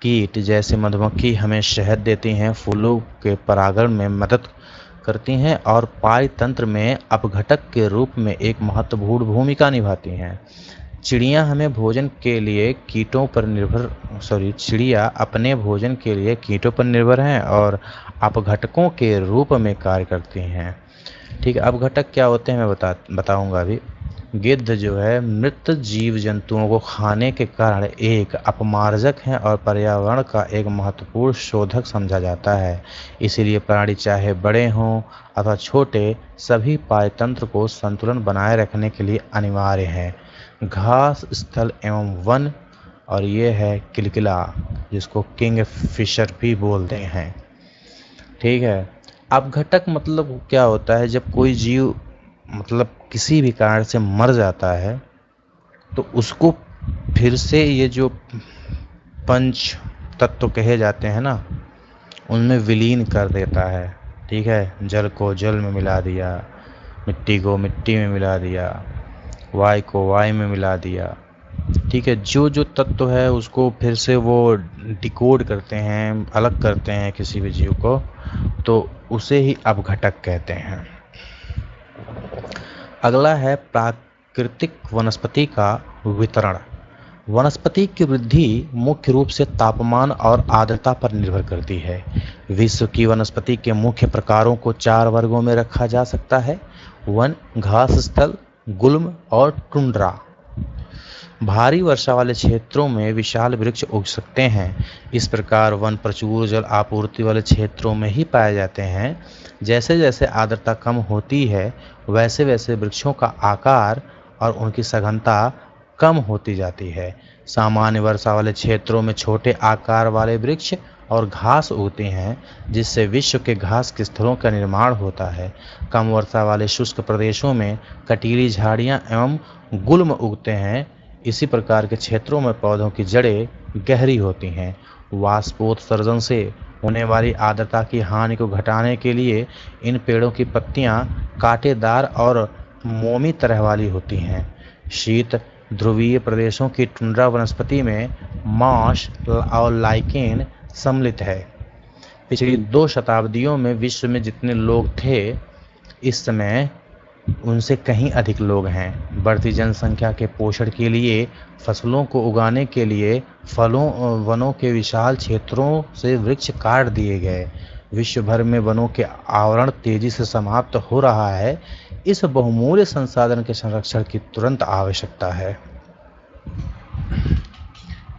कीट जैसे मधुमक्खी हमें शहद देती हैं, फूलों के परागण में मदद करती हैं और पारतंत्र में अपघटक के रूप में एक महत्वपूर्ण भूमिका निभाती हैं। चिड़िया अपने भोजन के लिए कीटों पर निर्भर हैं और अपघटकों के रूप में कार्य करती हैं। ठीक है। अपघटक क्या होते हैं मैं बताऊंगा अभी। गिद्ध जो है मृत जीव जंतुओं को खाने के कारण एक अपमार्जक है और पर्यावरण का एक महत्वपूर्ण शोधक समझा जाता है। इसीलिए प्राणी चाहे बड़े हों अथवा छोटे, सभी पारतंत्र को संतुलन बनाए रखने के लिए अनिवार्य है। घास, स्थल एवं वन, और ये है किलकिला जिसको किंग फिशर भी बोलते हैं। ठीक है। अपघटक मतलब क्या होता है, जब कोई जीव किसी भी कारण से मर जाता है तो उसको फिर से ये जो पंच तत्व कहे जाते हैं ना, उनमें विलीन कर देता है। ठीक है। जल को जल में मिला दिया, मिट्टी को मिट्टी में मिला दिया, वायु को वायु में मिला दिया। ठीक है, जो जो तत्व है उसको फिर से वो डिकोड करते हैं, अलग करते हैं किसी भी जीव को, तो उसे ही अपघटक कहते हैं। अगला है प्राकृतिक वनस्पति का वितरण। वनस्पति की वृद्धि मुख्य रूप से तापमान और आर्द्रता पर निर्भर करती है। विश्व की वनस्पति के मुख्य प्रकारों को 4 वर्गों में रखा जा सकता है: वन, घास स्थल, गुल्म और टुंड्रा। भारी वर्षा वाले क्षेत्रों में विशाल वृक्ष उग सकते हैं। इस प्रकार वन प्रचुर जल आपूर्ति वाले क्षेत्रों में ही पाए जाते हैं। जैसे जैसे आर्द्रता कम होती है, वैसे वैसे वृक्षों का आकार और उनकी सघनता कम होती जाती है। सामान्य वर्षा वाले क्षेत्रों में छोटे आकार वाले वृक्ष और घास उगते हैं, जिससे विश्व के घास के स्थलों का निर्माण होता है। कम वर्षा वाले शुष्क प्रदेशों में कटीली झाड़ियाँ एवं गुल्म उगते हैं। इसी प्रकार के क्षेत्रों में पौधों की जड़ें गहरी होती हैं। वाष्पोत्सर्जन से होने वाली आर्द्रता की हानि को घटाने के लिए इन पेड़ों की पत्तियां कांटेदार और मोमी तरह वाली होती हैं। शीत ध्रुवीय प्रदेशों की टुंड्रा वनस्पति में मॉस और लाइकेन सम्मिलित है। पिछली 2 शताब्दियों में विश्व में जितने लोग थे, इस समय उनसे कहीं अधिक लोग हैं। बढ़ती जनसंख्या के पोषण के लिए, फसलों को उगाने के लिए वनों के विशाल क्षेत्रों से वृक्ष काट दिए गए। विश्व भर में वनों के आवरण तेजी से समाप्त हो रहा है। इस बहुमूल्य संसाधन के संरक्षण की तुरंत आवश्यकता है।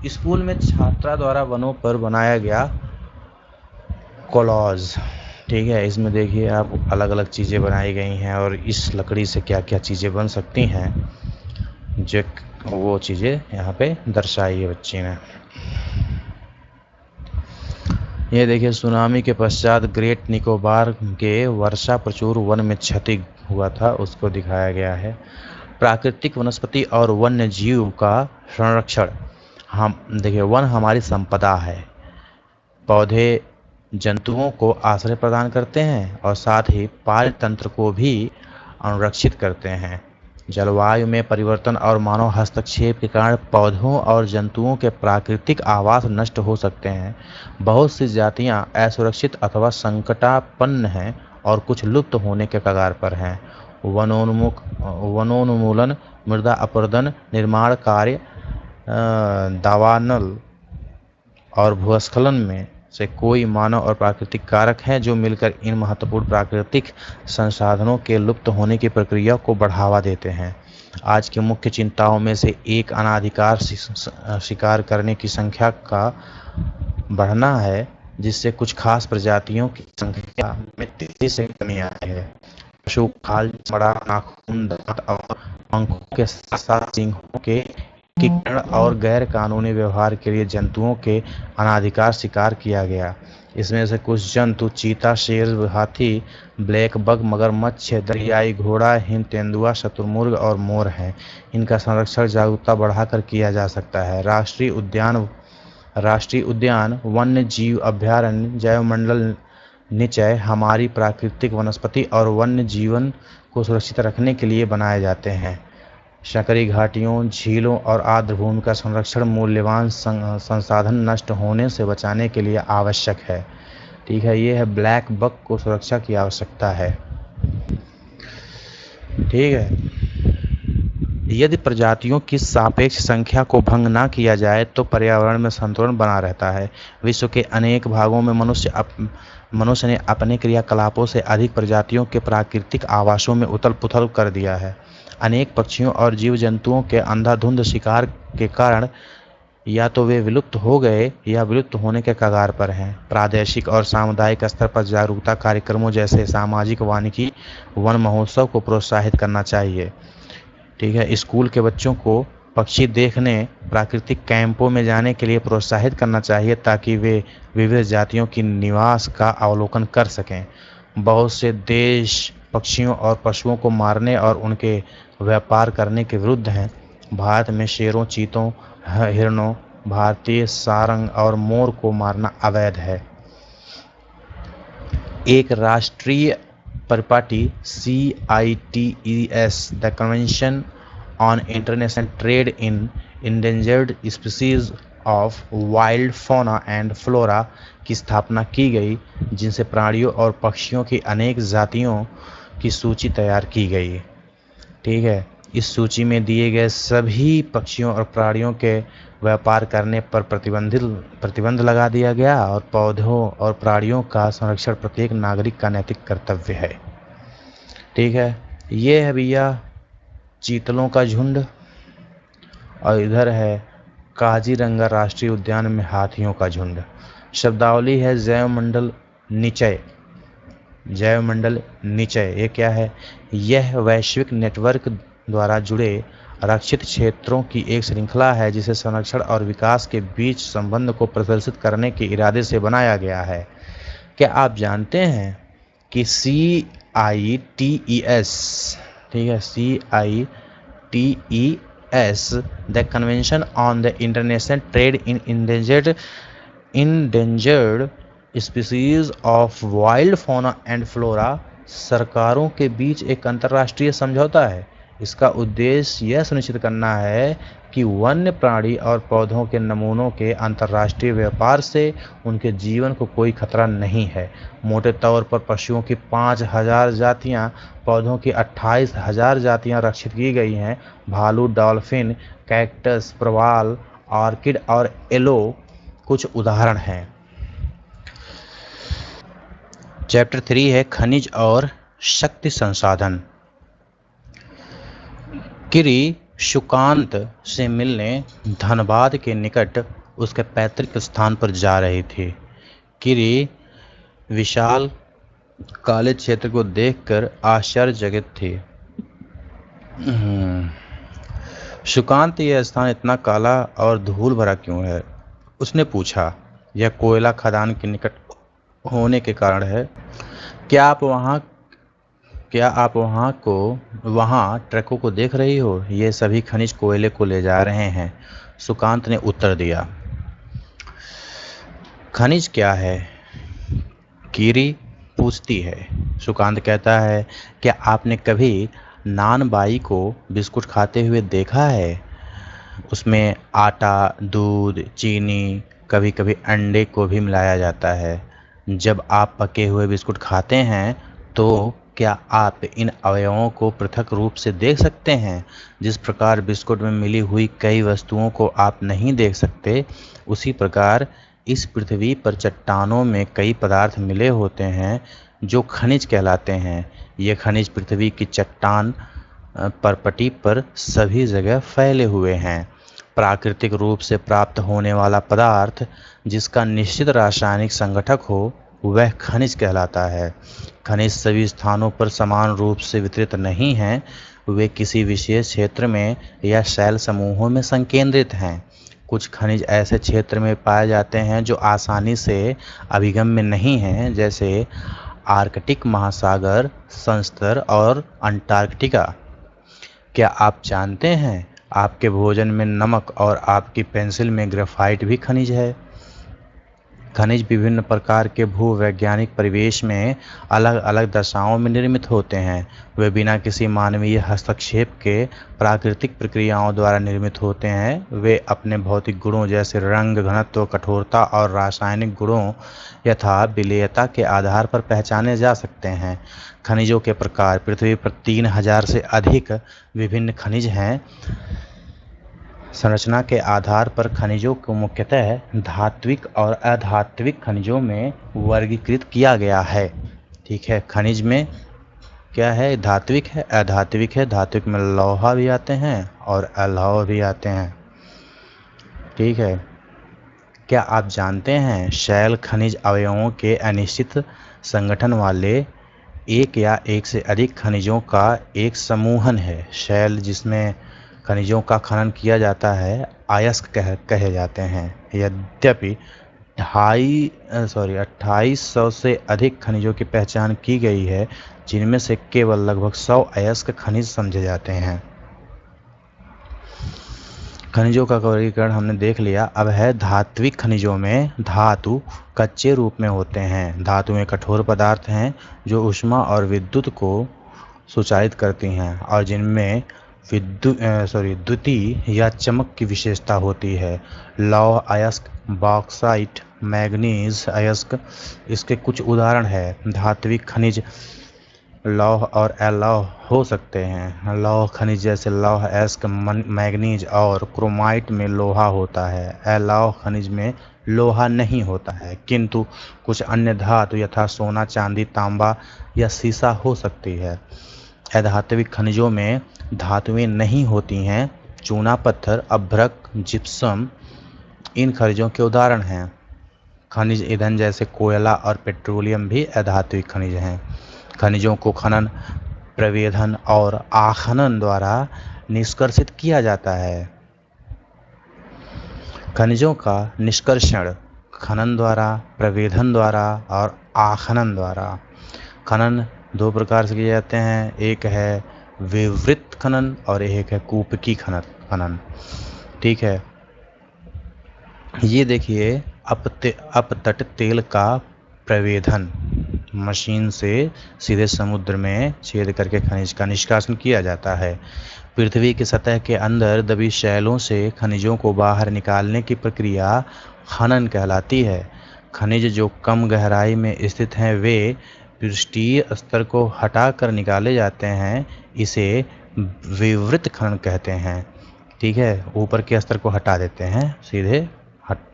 स्कूल में छात्रा द्वारा वनों पर बनाया गया कोलाज, ठीक है, इसमें देखिए आप अलग अलग चीज़ें बनाई गई हैं और इस लकड़ी से क्या क्या चीज़ें बन सकती हैं, जो वो चीज़ें यहाँ पे दर्शाई है बच्ची ने। ये देखिए, सुनामी के पश्चात ग्रेट निकोबार के वर्षा प्रचुर वन में क्षति हुआ था, उसको दिखाया गया है। प्राकृतिक वनस्पति और वन्य जीव का संरक्षण। हम देखिए, वन हमारी संपदा है। पौधे जंतुओं को आश्रय प्रदान करते हैं और साथ ही पाल तंत्र को भी अनुरक्षित करते हैं। जलवायु में परिवर्तन और मानव हस्तक्षेप के कारण पौधों और जंतुओं के प्राकृतिक आवास नष्ट हो सकते हैं। बहुत सी जातियां असुरक्षित अथवा संकटापन्न हैं और कुछ लुप्त होने के कगार पर हैं। वनोन्मूलन, मृदा अपरदन, निर्माण कार्य, दावानल और भूस्खलन में से कोई मानव और प्राकृतिक कारक हैं जो मिलकर इन महत्वपूर्ण प्राकृतिक संसाधनों के लुप्त होने की प्रक्रिया को बढ़ावा देते हैं। आज की मुख्य चिंताओं में से एक अनाधिकार शिकार करने की संख्या का बढ़ना है, जिससे कुछ खास प्रजातियों की संख्या में तेजी से कमी आई है। पशु खाल, चमड़ा, नाखून, दांत और पंखों के साथ साथ सिंहों के एकीकरण और गैर कानूनी व्यवहार के लिए जंतुओं के अनाधिकार शिकार किया गया। इसमें से कुछ जंतु चीता, शेर, हाथी, ब्लैक बग, मगरमच्छ, दरियाई घोड़ा, हिम तेंदुआ, शुतुरमुर्ग और मोर हैं। इनका संरक्षण जागरूकता बढ़ाकर किया जा सकता है। राष्ट्रीय उद्यान, वन्य जीव अभयारण्य, जैवमंडल निचय हमारी प्राकृतिक वनस्पति और वन्य जीवन को सुरक्षित रखने के लिए बनाए जाते हैं। संकरी घाटियों, झीलों और आर्द्र भूमि का संरक्षण मूल्यवान संसाधन नष्ट होने से बचाने के लिए आवश्यक है। ठीक है, ये है ब्लैक बक को सुरक्षा की आवश्यकता है। ठीक है, यदि प्रजातियों की सापेक्ष संख्या को भंग ना किया जाए तो पर्यावरण में संतुलन बना रहता है। विश्व के अनेक भागों में मनुष्य ने अपने क्रियाकलापों से अधिक प्रजातियों के प्राकृतिक आवासों में उथल पुथल कर दिया है। अनेक पक्षियों और जीव जंतुओं के अंधाधुंध शिकार के कारण या तो वे विलुप्त हो गए या विलुप्त होने के कगार पर हैं। प्रादेशिक और सामुदायिक स्तर पर जागरूकता कार्यक्रमों जैसे सामाजिक वानिकी वन महोत्सव को प्रोत्साहित करना चाहिए। ठीक है, स्कूल के बच्चों को पक्षी देखने प्राकृतिक कैंपों में जाने के लिए प्रोत्साहित करना चाहिए ताकि वे विविध जातियों की निवास का अवलोकन कर सकें। बहुत से देश पक्षियों और पशुओं को मारने और उनके व्यापार करने के विरुद्ध हैं। भारत में शेरों, चीतों, हिरणों, भारतीय सारंग और मोर को मारना अवैध है। एक राष्ट्रीय परिपाटी CITES, the convention on international trade in endangered species of wild fauna and flora की स्थापना की गई, जिनसे प्राणियों और पक्षियों की अनेक जातियों की सूची तैयार की गई। ठीक है, इस सूची में दिए गए सभी पक्षियों और प्राणियों के व्यापार करने पर प्रतिबंध लगा दिया गया और पौधों और प्राणियों का संरक्षण प्रत्येक नागरिक का नैतिक कर्तव्य है। ठीक है, ये है भैया चीतलों का झुंड, और इधर है काजीरंगा राष्ट्रीय उद्यान में हाथियों का झुंड। शब्दावली है जैवमंडल निचय। जैवमंडल निचय ये क्या है? यह वैश्विक नेटवर्क द्वारा जुड़े आरक्षित क्षेत्रों की एक श्रृंखला है जिसे संरक्षण और विकास के बीच संबंध को प्रदर्शित करने के इरादे से बनाया गया है। क्या आप जानते हैं कि CITES, ठीक है, CITES the convention on the international trade in endangered species of wild fauna and flora सरकारों के बीच एक अंतर्राष्ट्रीय समझौता है। इसका उद्देश्य यह सुनिश्चित करना है कि वन्य प्राणी और पौधों के नमूनों के अंतर्राष्ट्रीय व्यापार से उनके जीवन को कोई खतरा नहीं है। मोटे तौर पर पशुओं की 5000 जातियां, पौधों की 28,000 जातियां रक्षित की गई हैं। भालू, डॉल्फिन, कैक्टस, प्रवाल, ऑर्किड और एलो कुछ उदाहरण हैं। चैप्टर 3 है खनिज और शक्ति संसाधन। किरी शुकांत से मिलने धनबाद के निकट उसके पैतृक स्थान पर जा रही थी। किरी विशाल काले क्षेत्र को देखकर आश्चर्यचकित थी। शुकांत, यह स्थान इतना काला और धूल भरा क्यों है? उसने पूछा। यह कोयला खदान के निकट होने के कारण है। क्या आप वहाँ ट्रकों को देख रही हो? ये सभी खनिज कोयले को ले जा रहे हैं, सुकांत ने उत्तर दिया। खनिज क्या है? कीरी पूछती है। सुकांत कहता है, क्या आपने कभी नानबाई को बिस्कुट खाते हुए देखा है? उसमें आटा, दूध, चीनी, कभी कभी अंडे को भी मिलाया जाता है। जब आप पके हुए बिस्कुट खाते हैं तो क्या आप इन अवयवों को पृथक रूप से देख सकते हैं? जिस प्रकार बिस्कुट में मिली हुई कई वस्तुओं को आप नहीं देख सकते, उसी प्रकार इस पृथ्वी पर चट्टानों में कई पदार्थ मिले होते हैं जो खनिज कहलाते हैं। ये खनिज पृथ्वी की चट्टान परपटी पर सभी जगह फैले हुए हैं। प्राकृतिक रूप से प्राप्त होने वाला पदार्थ जिसका निश्चित रासायनिक संगठक हो, वह खनिज कहलाता है। खनिज सभी स्थानों पर समान रूप से वितरित नहीं हैं, वे किसी विशेष क्षेत्र में या शैल समूहों में संकेंद्रित हैं। कुछ खनिज ऐसे क्षेत्र में पाए जाते हैं जो आसानी से अभिगम में नहीं हैं, जैसे आर्कटिक महासागर, संस्तर और अंटार्कटिका। क्या आप जानते हैं आपके भोजन में नमक और आपकी पेंसिल में ग्रेफाइट भी खनिज है? खनिज विभिन्न प्रकार के भूवैज्ञानिक परिवेश में अलग अलग दशाओं में निर्मित होते हैं। वे बिना किसी मानवीय हस्तक्षेप के प्राकृतिक प्रक्रियाओं द्वारा निर्मित होते हैं। वे अपने भौतिक गुणों जैसे रंग, घनत्व, कठोरता और रासायनिक गुणों यथा विलेयता के आधार पर पहचाने जा सकते हैं। खनिजों के प्रकार। पृथ्वी पर 3000 से अधिक विभिन्न खनिज हैं। संरचना के आधार पर खनिजों को मुख्यतः धात्विक और अधात्विक खनिजों में वर्गीकृत किया गया है। ठीक है, खनिज में क्या है? धात्विक है, अधात्विक है। धात्विक में लौह भी आते हैं और अलौह भी आते हैं। ठीक है, क्या आप जानते हैं शैल खनिज अवयवों के अनिश्चित संगठन वाले एक या एक से अधिक खनिजों का एक समूहन है। शैल जिसमें खनिजों का खनन किया जाता है अयस्क कहे जाते हैं। यद्यपि 2800 से अधिक खनिजों की पहचान की गई है, जिनमें से केवल लगभग 100 अयस्क खनिज समझे जाते हैं। खनिजों का वर्गीकरण हमने देख लिया। अब है धात्विक खनिजों में धातु कच्चे रूप में होते हैं। धातुएं कठोर पदार्थ हैं जो ऊष्मा और विद्युत को संचारित करती हैं और जिनमें द्युति या चमक की विशेषता होती है। लौह अयस्क, बॉक्साइट, मैग्नीज अयस्क इसके कुछ उदाहरण है। धात्विक खनिज लौह और अलौह हो सकते हैं। लौह खनिज जैसे लौह अयस्क, मैग्नीज और क्रोमाइट में लोहा होता है। अलौह खनिज में लोहा नहीं होता है, किंतु कुछ अन्य धातु यथा सोना, चांदी, तांबा या सीसा हो सकती है। अधात्विक खनिजों में धातुएं नहीं होती हैं। चूना पत्थर, अभ्रक, जिप्सम इन खनिजों के उदाहरण हैं। खनिज ईंधन जैसे कोयला और पेट्रोलियम भी अधात्विक खनिज हैं। खनिजों को खनन, प्रवेधन और आखनन द्वारा निष्कर्षित किया जाता है। खनिजों का निष्कर्षण खनन द्वारा, प्रवेधन द्वारा और आखनन द्वारा। खनन दो प्रकार से किए जाते हैं, एक है विवृत खनन और एक है कूपकी खनन। ठीक है, ये देखिए अपतट तेल का प्रवेधन, मशीन से सीधे समुद्र में छेद करके खनिज का निष्कासन किया जाता है। पृथ्वी की सतह के अंदर दबी शैलों से खनिजों को बाहर निकालने की प्रक्रिया खनन कहलाती है। खनिज जो कम गहराई में स्थित हैं वे पृष्ठीय स्तर को हटाकर निकाले जाते हैं, इसे विवृत खनन कहते हैं। ठीक है, ऊपर के स्तर को हटा देते हैं सीधे,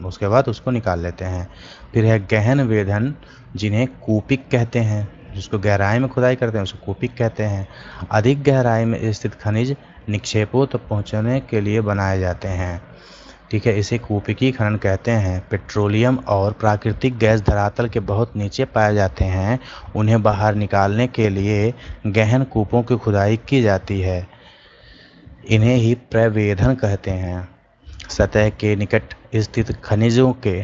उसके बाद उसको निकाल लेते हैं। फिर है गहन वेधन, जिन्हें कूपिक कहते हैं। जिसको गहराई में खुदाई करते हैं उसको कूपिक कहते हैं। अधिक गहराई में स्थित खनिज निक्षेपों तक पहुंचने के लिए बनाए जाते हैं। ठीक है, इसे कूपिकी खनन कहते हैं। पेट्रोलियम और प्राकृतिक गैस धरातल के बहुत नीचे पाए जाते हैं। उन्हें बाहर निकालने के लिए गहन कूपों की खुदाई की जाती है। इन्हें ही प्रवेधन कहते हैं। सतह के निकट स्थित खनिजों के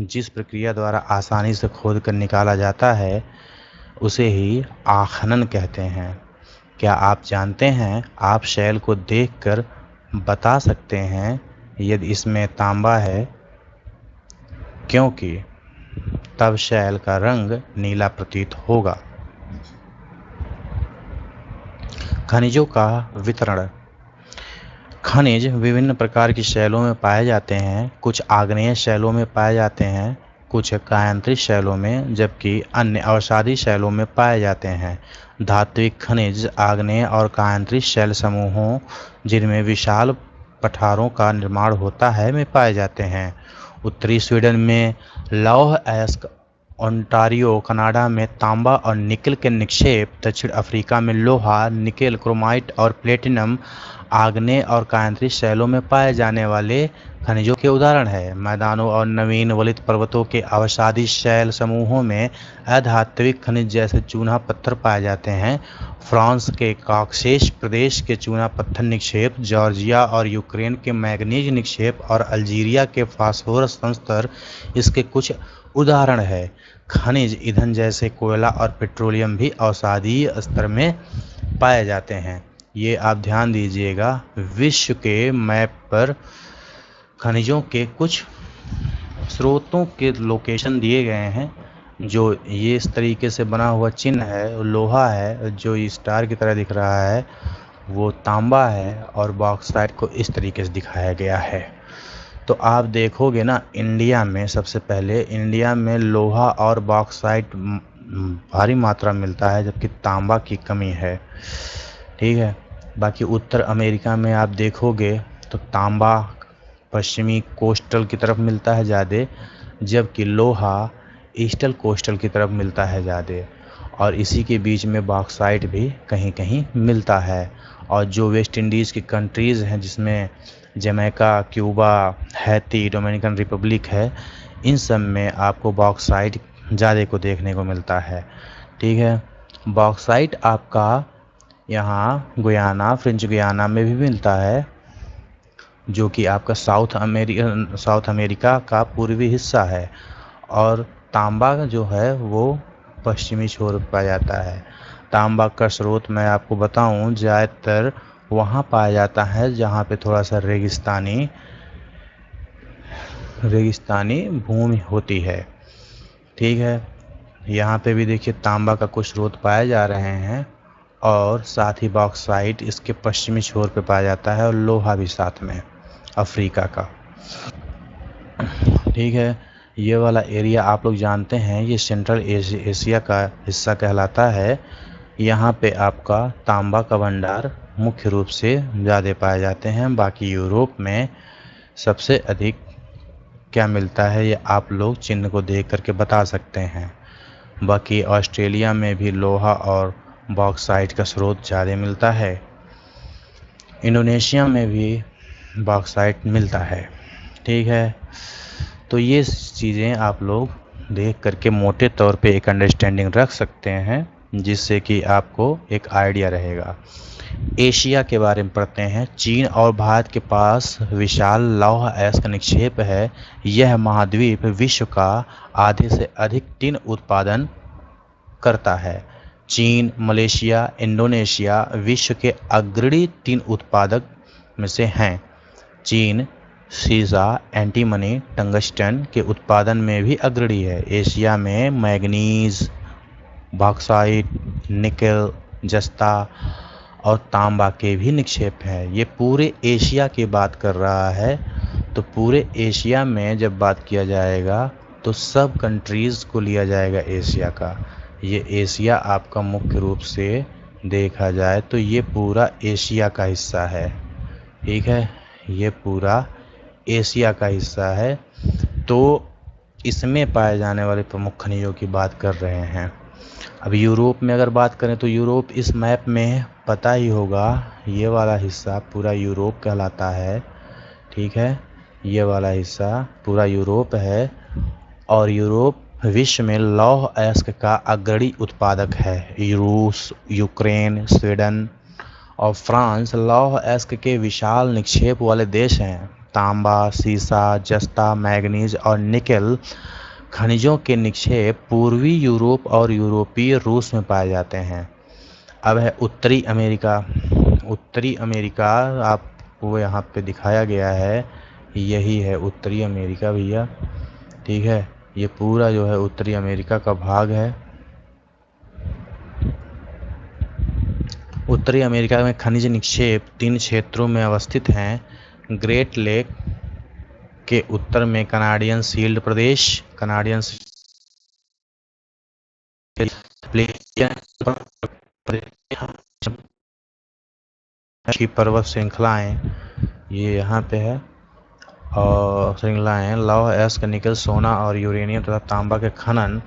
जिस प्रक्रिया द्वारा आसानी से खोद कर निकाला जाता है उसे ही आखनन कहते हैं। क्या आप जानते हैं, आप शैल को देखकर बता सकते हैं यदि इसमें तांबा है, क्योंकि तब शैल का रंग नीला प्रतीत होगा। खनिजों का वितरण। खनिज विभिन्न प्रकार की शैलों में पाए जाते हैं। कुछ आग्नेय शैलों में पाए जाते हैं, कुछ कायांतरित शैलों में, जबकि अन्य अवसादी शैलों में पाए जाते हैं। धात्विक खनिज आग्नेय और कायांतरित शैल समूहों, जिनमें विशाल पठारों का निर्माण होता है, में पाए जाते हैं। उत्तरी स्वीडन में लौह अयस्क, ओंटारियो कनाडा में तांबा और निकल के निक्षेप, दक्षिण अफ्रीका में लोहा, निकेल, क्रोमाइट और प्लेटिनम आग्नेय और कायांतरित शैलों में पाए जाने वाले खनिजों के उदाहरण है। मैदानों और नवीन वलित पर्वतों के अवसादी शैल समूहों में अधात्विक खनिज जैसे चूना पत्थर पाए जाते हैं। फ्रांस के कॉकेशस प्रदेश के चूना पत्थर निक्षेप, जॉर्जिया और यूक्रेन के मैग्नीज निक्षेप और अल्जीरिया के फास्फोरस संस्तर इसके कुछ उदाहरण है। खनिज ईंधन जैसे कोयला और पेट्रोलियम भी अवसादीय स्तर में पाए जाते हैं। ये आप ध्यान दीजिएगा, विश्व के मैप पर खनिजों के कुछ स्रोतों के लोकेशन दिए गए हैं। जो ये इस तरीके से बना हुआ चिन्ह है, लोहा है, जो स्टार की तरह दिख रहा है वो तांबा है, और बॉक्साइट को इस तरीके से दिखाया गया है। तो आप देखोगे ना, इंडिया में सबसे पहले इंडिया में लोहा और बॉक्साइट भारी मात्रा मिलता है, जबकि तांबा की कमी है। ठीक है, बाकी उत्तर अमेरिका में आप देखोगे तो तांबा पश्चिमी कोस्टल की तरफ मिलता है ज़्यादा, जबकि लोहा ईस्टल कोस्टल की तरफ मिलता है ज़्यादा, और इसी के बीच में बॉक्साइट भी कहीं कहीं मिलता है। और जो वेस्ट इंडीज़ की कंट्रीज़ हैं, जिसमें Jamaica, Cuba, Haiti, Dominican Republic है, इन सब में आपको बॉक्साइट ज़्यादा को देखने को मिलता है। ठीक है, बॉक्साइट आपका यहाँ गुयाना, फ्रेंच गुयाना में भी मिलता है, जो कि आपका साउथ अमेरिका का पूर्वी हिस्सा है। और तांबा जो है वो पश्चिमी छोर पर पाया जाता है। तांबा का स्रोत मैं आपको बताऊं, ज़्यादातर वहाँ पाया जाता है जहाँ पे थोड़ा सा रेगिस्तानी भूमि होती है। ठीक है, यहाँ पे भी देखिए तांबा का कुछ स्रोत पाए जा रहे हैं, और साथ ही बॉक्साइट इसके पश्चिमी छोर पे पाया जाता है और लोहा भी साथ में अफ्रीका का। ठीक है, ये वाला एरिया आप लोग जानते हैं ये सेंट्रल एशिया का हिस्सा कहलाता है। यहाँ पे आपका तांबा का भंडार मुख्य रूप से ज़्यादा पाए जाते हैं। बाकी यूरोप में सबसे अधिक क्या मिलता है ये आप लोग चिन्ह को देख करके बता सकते हैं। बाकी ऑस्ट्रेलिया में भी लोहा और बॉक्साइट का स्रोत ज़्यादा मिलता है। इंडोनेशिया में भी बॉक्साइट मिलता है। ठीक है, तो ये चीज़ें आप लोग देख करके मोटे तौर पे एक अंडरस्टैंडिंग रख सकते हैं, जिससे कि आपको एक आइडिया रहेगा। एशिया के बारे में पढ़ते हैं। चीन और भारत के पास विशाल लौह अयस्क निक्षेप है। यह महाद्वीप विश्व का आधे से अधिक टिन उत्पादन करता है। चीन, मलेशिया, इंडोनेशिया विश्व के अग्रणी टिन उत्पादक में से हैं। चीन सीसा, एंटीमनी, टंगस्टन के उत्पादन में भी अग्रणी है। एशिया में मैग्नीज, बॉक्साइट, निकेल, जस्ता और तांबा के भी निक्षेप हैं। ये पूरे एशिया की बात कर रहा है। तो पूरे एशिया में जब बात किया जाएगा तो सब कंट्रीज़ को लिया जाएगा एशिया का। ये एशिया आपका मुख्य रूप से देखा जाए तो ये पूरा एशिया का हिस्सा है। ठीक है, ये पूरा एशिया का हिस्सा है। तो इसमें पाए जाने वाले प्रमुख खनिजों की बात कर रहे हैं। अब यूरोप में अगर बात करें तो यूरोप इस मैप में पता ही होगा, ये वाला हिस्सा पूरा यूरोप कहलाता है। ठीक है, ये वाला हिस्सा पूरा यूरोप है और यूरोप विश्व में लौह अयस्क का अग्रणी उत्पादक है। रूस, यूक्रेन, स्वीडन और फ्रांस लौह अयस्क के विशाल निक्षेप वाले देश हैं। तांबा, सीसा, जस्ता, मैग्नीज और निकेल खनिजों के निक्षेप पूर्वी यूरोप और यूरोपीय रूस में पाए जाते हैं। अब है उत्तरी अमेरिका। उत्तरी अमेरिका आपको यहाँ पे दिखाया गया है, यही है उत्तरी अमेरिका भैया। ठीक है, ये पूरा जो है उत्तरी अमेरिका का भाग है। उत्तरी अमेरिका में खनिज निक्षेप 3 क्षेत्रों में अवस्थित हैं। ग्रेट लेक के उत्तर में कनाडियन शील्ड प्रदेश, कनाडियन की पर्वत श्रृंखलाएं ये यहाँ पे है और श्रृंखलाएं लौह अयस्क, निकेल, सोना और यूरेनियम तथा तांबा के खनन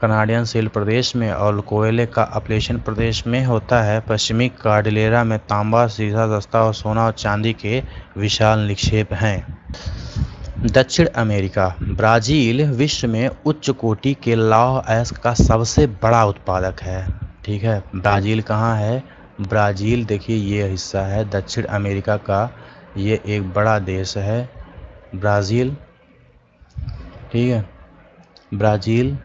कनाडियन शील्ड प्रदेश में और कोयले का अपलेशन प्रदेश में होता है। पश्चिमी कार्डिलेरा में तांबा, सीसा, जस्ता और सोना और चांदी के विशाल निक्षेप हैं। दक्षिण अमेरिका। ब्राज़ील विश्व में उच्च कोटि के लौह अयस्क का सबसे बड़ा उत्पादक है। ठीक है, ब्राज़ील कहाँ है? ब्राज़ील देखिए ये हिस्सा है दक्षिण अमेरिका का, ये एक बड़ा देश है ब्राज़ील। ठीक है, ब्राज़ील।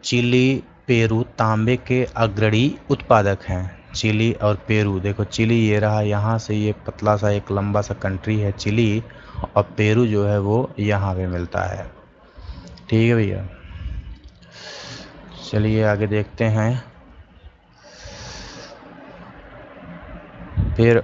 चिली, पेरू तांबे के अग्रणी उत्पादक हैं। चिली और पेरू, देखो चिली ये रहा, यहाँ से ये पतला सा एक लंबा सा कंट्री है चिली, और पेरू जो है वो यहाँ पे मिलता है। ठीक है भैया, चलिए आगे देखते हैं। फिर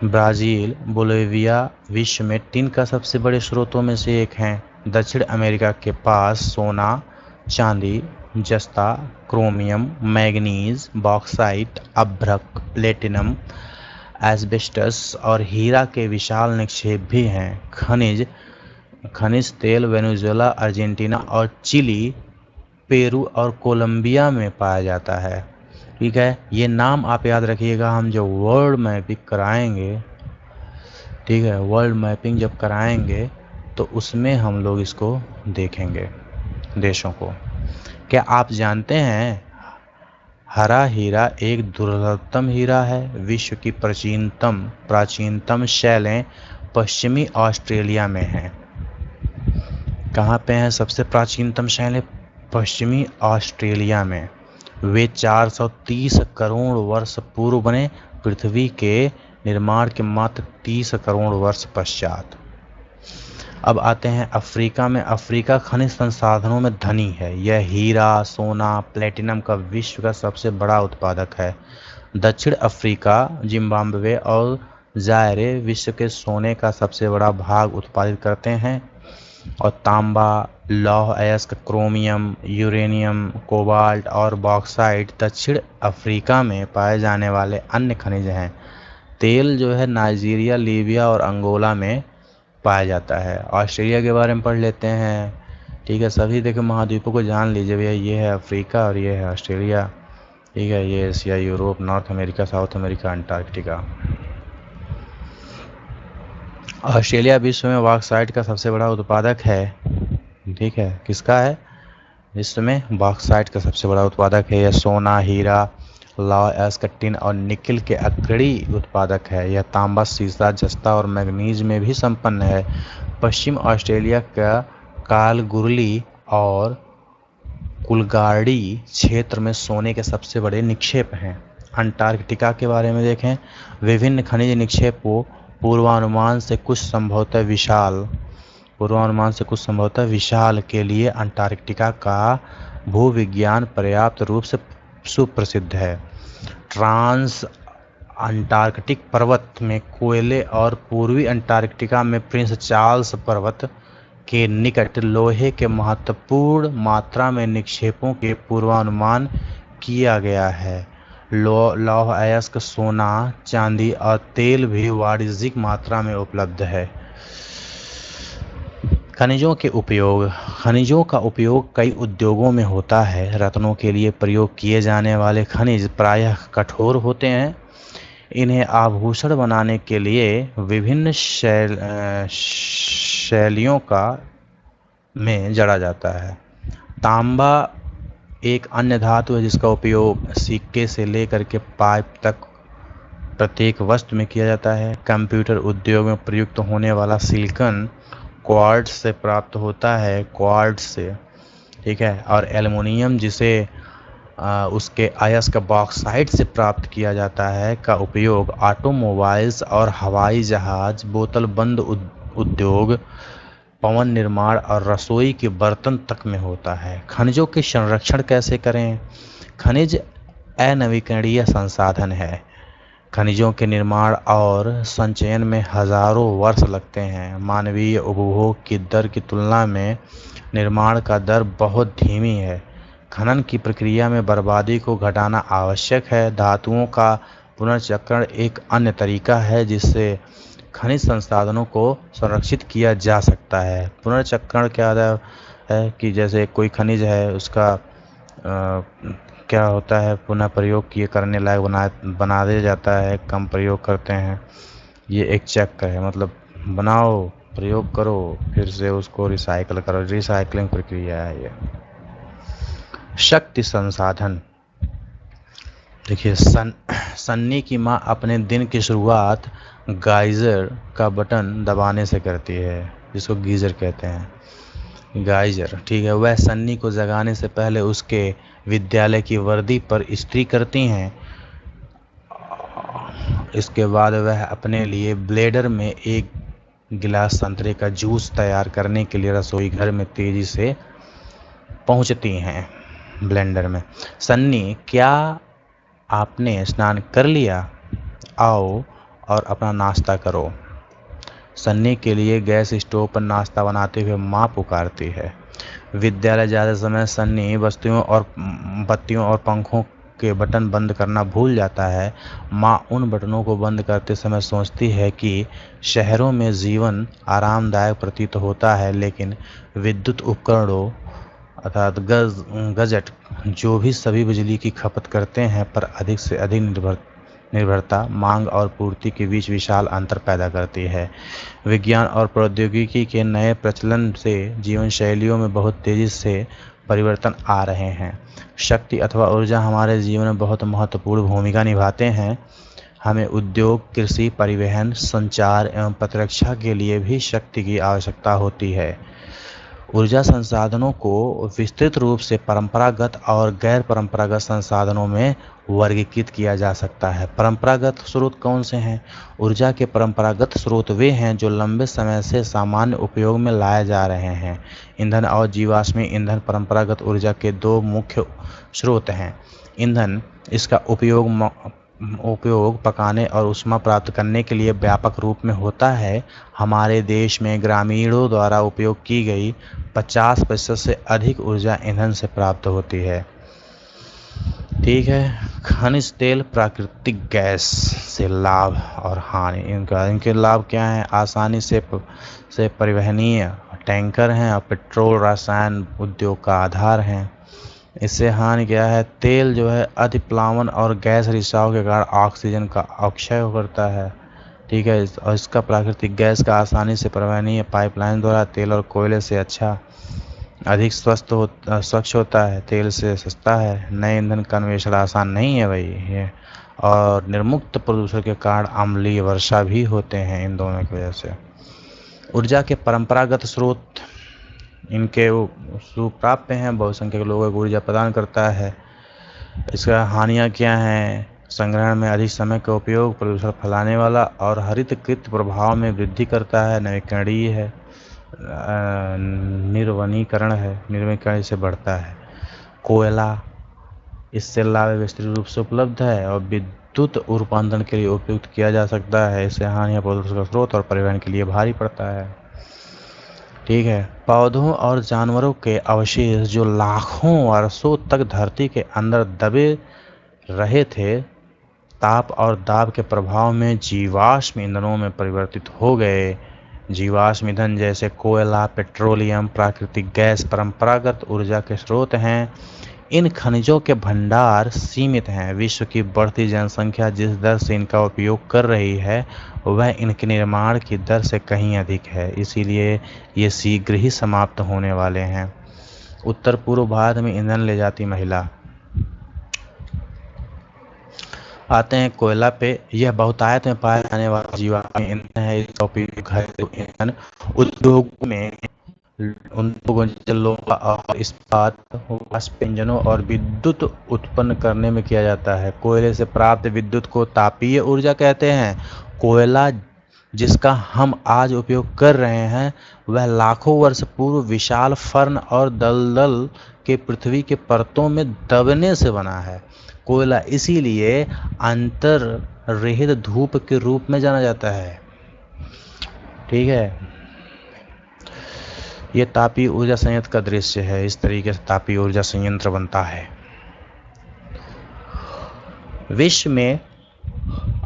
ब्राज़ील, बोलिविया विश्व में टिन का सबसे बड़े स्रोतों में से एक हैं। दक्षिण अमेरिका के पास सोना, चांदी, जस्ता, क्रोमियम, मैग्नीज, बॉक्साइट, अभ्रक, प्लेटिनम, एस्बेस्टस और हीरा के विशाल निक्षेप भी हैं। खनिज तेल वेनेजुएला, अर्जेंटीना और चिली, पेरू और कोलंबिया में पाया जाता है। ठीक है, ये नाम आप याद रखिएगा। हम जो वर्ल्ड मैपिंग कराएंगे, ठीक है, वर्ल्ड मैपिंग जब कराएंगे तो उसमें हम लोग इसको देखेंगे देशों को। क्या आप जानते हैं हरा हीरा एक दुर्लभतम हीरा है? विश्व की प्राचीनतम शैलें पश्चिमी ऑस्ट्रेलिया में हैं। कहाँ पे हैं सबसे प्राचीनतम शैलें? पश्चिमी ऑस्ट्रेलिया में। वे 430 करोड़ वर्ष पूर्व बने, पृथ्वी के निर्माण के मात्र 30 करोड़ वर्ष पश्चात। अब आते हैं अफ्रीका में। अफ्रीका खनिज संसाधनों में धनी है। यह हीरा, सोना, प्लेटिनम का विश्व का सबसे बड़ा उत्पादक है। दक्षिण अफ्रीका, जिम्बाब्वे और जायरे विश्व के सोने का सबसे बड़ा भाग उत्पादित करते हैं। और तांबा, लौह अयस्क, क्रोमियम, यूरेनियम, कोबाल्ट और बॉक्साइट दक्षिण अफ्रीका में पाए जाने वाले अन्य खनिज हैं। तेल जो है नाइजीरिया, लीबिया और अंगोला में पाया जाता है। ऑस्ट्रेलिया के बारे में पढ़ लेते हैं। ठीक है, सभी देखो महाद्वीपों को जान लीजिए भैया। ये है अफ्रीका और ये है ऑस्ट्रेलिया। ठीक है, ये Asia, Europe, north America, south America, Antarctica. Australia विश्व में बॉक्साइट का सबसे बड़ा उत्पादक है। ठीक है, किसका है? विश्व में बॉक्साइट का सबसे बड़ा उत्पादक है। यह सोना, हीरा, लौह अयस्क, टिन और निकिल के अग्रणी उत्पादक है। यह तांबा, सीसा, जस्ता और मैग्नीज में भी संपन्न है। पश्चिम ऑस्ट्रेलिया का कालगुरली और कुलगाड़ी क्षेत्र में सोने के सबसे बड़े निक्षेप हैं। अंटार्कटिका के बारे में देखें। विभिन्न खनिज निक्षेपों पूर्वानुमान से कुछ संभवतः विशाल के लिए अंटार्कटिका का भूविज्ञान पर्याप्त रूप से सुप्रसिद्ध है। ट्रांस अंटार्कटिक पर्वत में कोयले और पूर्वी अंटार्कटिका में प्रिंस चार्ल्स पर्वत के निकट लोहे के महत्वपूर्ण मात्रा में निक्षेपों के पूर्वानुमान किया गया है। लौह अयस्क, सोना, चांदी और तेल भी वाणिज्यिक मात्रा में उपलब्ध है। खनिजों का उपयोग कई उद्योगों में होता है। रत्नों के लिए प्रयोग किए जाने वाले खनिज प्रायः कठोर होते हैं। इन्हें आभूषण बनाने के लिए विभिन्न शैलियों में जड़ा जाता है। तांबा एक अन्य धातु है जिसका उपयोग सिक्के से लेकर के पाइप तक प्रत्येक वस्तु में किया जाता है। कंप्यूटर उद्योग में प्रयुक्त होने वाला सिलिकॉन क्वार्ट्ज से प्राप्त होता है। ठीक है, और एल्युमिनियम जिसे उसके अयस्क बॉक्साइट से प्राप्त किया जाता है का उपयोग ऑटोमोबाइल्स और हवाई जहाज, बोतल बंद उद्योग, पवन निर्माण और रसोई के बर्तन तक में होता है। खनिजों के संरक्षण कैसे करें? खनिज अनवीकरणीय संसाधन है। खनिजों के निर्माण और संचयन में हजारों वर्ष लगते हैं। मानवीय उपभोग की दर की तुलना में निर्माण का दर बहुत धीमी है। खनन की प्रक्रिया में बर्बादी को घटाना आवश्यक है। धातुओं का पुनर्चक्रण एक अन्य तरीका है जिससे खनिज संसाधनों को संरक्षित किया जा सकता है। पुनर्चक्रण क्या है कि जैसे कोई खनिज है उसका क्या होता है, पुनः प्रयोग किए करने लायक बना दिया जाता है। कम प्रयोग करते हैं, ये एक चक्र है। मतलब बनाओ, प्रयोग करो, फिर से उसको रिसाइकल करो, रिसाइकलिंग प्रक्रिया है ये। शक्ति संसाधन देखिए, सन्नी की माँ अपने दिन की शुरुआत गाइजर का बटन दबाने से करती है, जिसको गीजर कहते हैं। गाइजर, ठीक है, वह सन्नी को जगाने से पहले उसके विद्यालय की वर्दी पर इस्त्री करती हैं। इसके बाद वह अपने लिए ब्लेंडर में एक गिलास संतरे का जूस तैयार करने के लिए रसोई घर में तेजी से पहुंचती हैं। ब्लेंडर में, सन्नी, क्या आपने स्नान कर लिया? आओ और अपना नाश्ता करो। सन्नी के लिए गैस स्टोव पर नाश्ता बनाते हुए माँ पुकारती है। विद्यालय जाते समय सन्नी बत्तियों और पंखों के बटन बंद करना भूल जाता है। माँ उन बटनों को बंद करते समय सोचती है कि शहरों में जीवन आरामदायक प्रतीत होता है, लेकिन विद्युत उपकरणों अर्थात गजट जो भी सभी बिजली की खपत करते हैं पर अधिक से अधिक निर्भरता मांग और पूर्ति के बीच विशाल अंतर पैदा करती है। विज्ञान और प्रौद्योगिकी के नए प्रचलन से जीवन शैलियों में बहुत तेजी से परिवर्तन आ रहे हैं। शक्ति अथवा ऊर्जा हमारे जीवन में बहुत महत्वपूर्ण भूमिका निभाते हैं। हमें उद्योग, कृषि, परिवहन, संचार एवं प्रतिरक्षा के लिए भी शक्ति की आवश्यकता होती है। ऊर्जा संसाधनों को विस्तृत रूप से परंपरागत और गैर परंपरागत संसाधनों में वर्गीकृत किया जा सकता है। परंपरागत स्रोत कौन से हैं? ऊर्जा के परंपरागत स्रोत वे हैं जो लंबे समय से सामान्य उपयोग में लाए जा रहे हैं। ईंधन और जीवाश्मी ईंधन परंपरागत ऊर्जा के दो मुख्य स्रोत हैं। ईंधन इसका उपयोग पकाने और ऊष्मा प्राप्त करने के लिए व्यापक रूप में होता है। हमारे देश में ग्रामीणों द्वारा उपयोग की गई 50% से अधिक ऊर्जा ईंधन से प्राप्त होती है। ठीक है। खनिज तेल, प्राकृतिक गैस से लाभ और हानि। इनके लाभ क्या हैं? आसानी से परिवहनीय टैंकर हैं और पेट्रोल रसायन उद्योग का आधार हैं। इससे हानि क्या है? तेल जो है अतिप्लावन और गैस रिसाव के कारण ऑक्सीजन का अवक्षय करता है। ठीक है। और इसका प्राकृतिक गैस का आसानी से परिवहनीय पाइपलाइन द्वारा तेल और कोयले से अधिक स्वच्छ होता है, तेल से सस्ता है। नए ईंधन का अन्वेषण आसान नहीं है भाई ये। और निर्मुक्त प्रदूषण के कारण अम्लीय वर्षा भी होते हैं इन दोनों की वजह से। ऊर्जा के परंपरागत स्रोत इनके सुप्राप्य हैं, बहुसंख्यक लोगों को ऊर्जा प्रदान करता है। इसका हानियाँ क्या हैं? संग्रहण में अधिक समय का उपयोग, प्रदूषण फैलाने वाला और हरितकृत प्रभाव में वृद्धि करता है। नवीकरणीय है, निर्वनीकरण से बढ़ता है। कोयला इससे लाभ विस्तृत रूप से उपलब्ध है और विद्युत रूपांतरण के लिए उपयुक्त किया जा सकता है। इससे हानियाँ प्रदूषण का स्रोत और परिवहन के लिए भारी पड़ता है। ठीक है। पौधों और जानवरों के अवशेष जो लाखों वर्षों तक धरती के अंदर दबे रहे थे, ताप और दाब के प्रभाव में जीवाश्म ईंधनों में परिवर्तित हो गए। जीवाश्म ईंधन जैसे कोयला, पेट्रोलियम, प्राकृतिक गैस परंपरागत ऊर्जा के स्रोत हैं। इन खनिजों के भंडार सीमित हैं। विश्व की बढ़ती जनसंख्या जिस दर से इनका उपयोग कर रही है वह इनके निर्माण की दर से कहीं अधिक है, इसीलिए ये शीघ्र ही समाप्त होने वाले हैं। उत्तर पूर्व भारत में ईंधन ले जाती महिला। आते हैं कोयला पे। यह बहुतायत में पाया जाने वाला जीवाश्म ईंधन है। इसका उपयोग घरेलू ईंधन उद्योग में लोहा और इस्पात, वाष्प इंजनों और विद्युत उत्पन्न करने में किया जाता है। कोयले से प्राप्त विद्युत को तापीय ऊर्जा कहते हैं। कोयला जिसका हम आज उपयोग कर रहे हैं वह लाखों वर्ष पूर्व विशाल फर्न और दलदल के पृथ्वी के परतों में दबने से बना है। कोयला इसीलिए अंतर्निहित धूप के रूप में जाना जाता है। ठीक है। ये तापीय ऊर्जा संयंत्र का दृश्य है। इस तरीके से तापीय ऊर्जा संयंत्र बनता है। विश्व में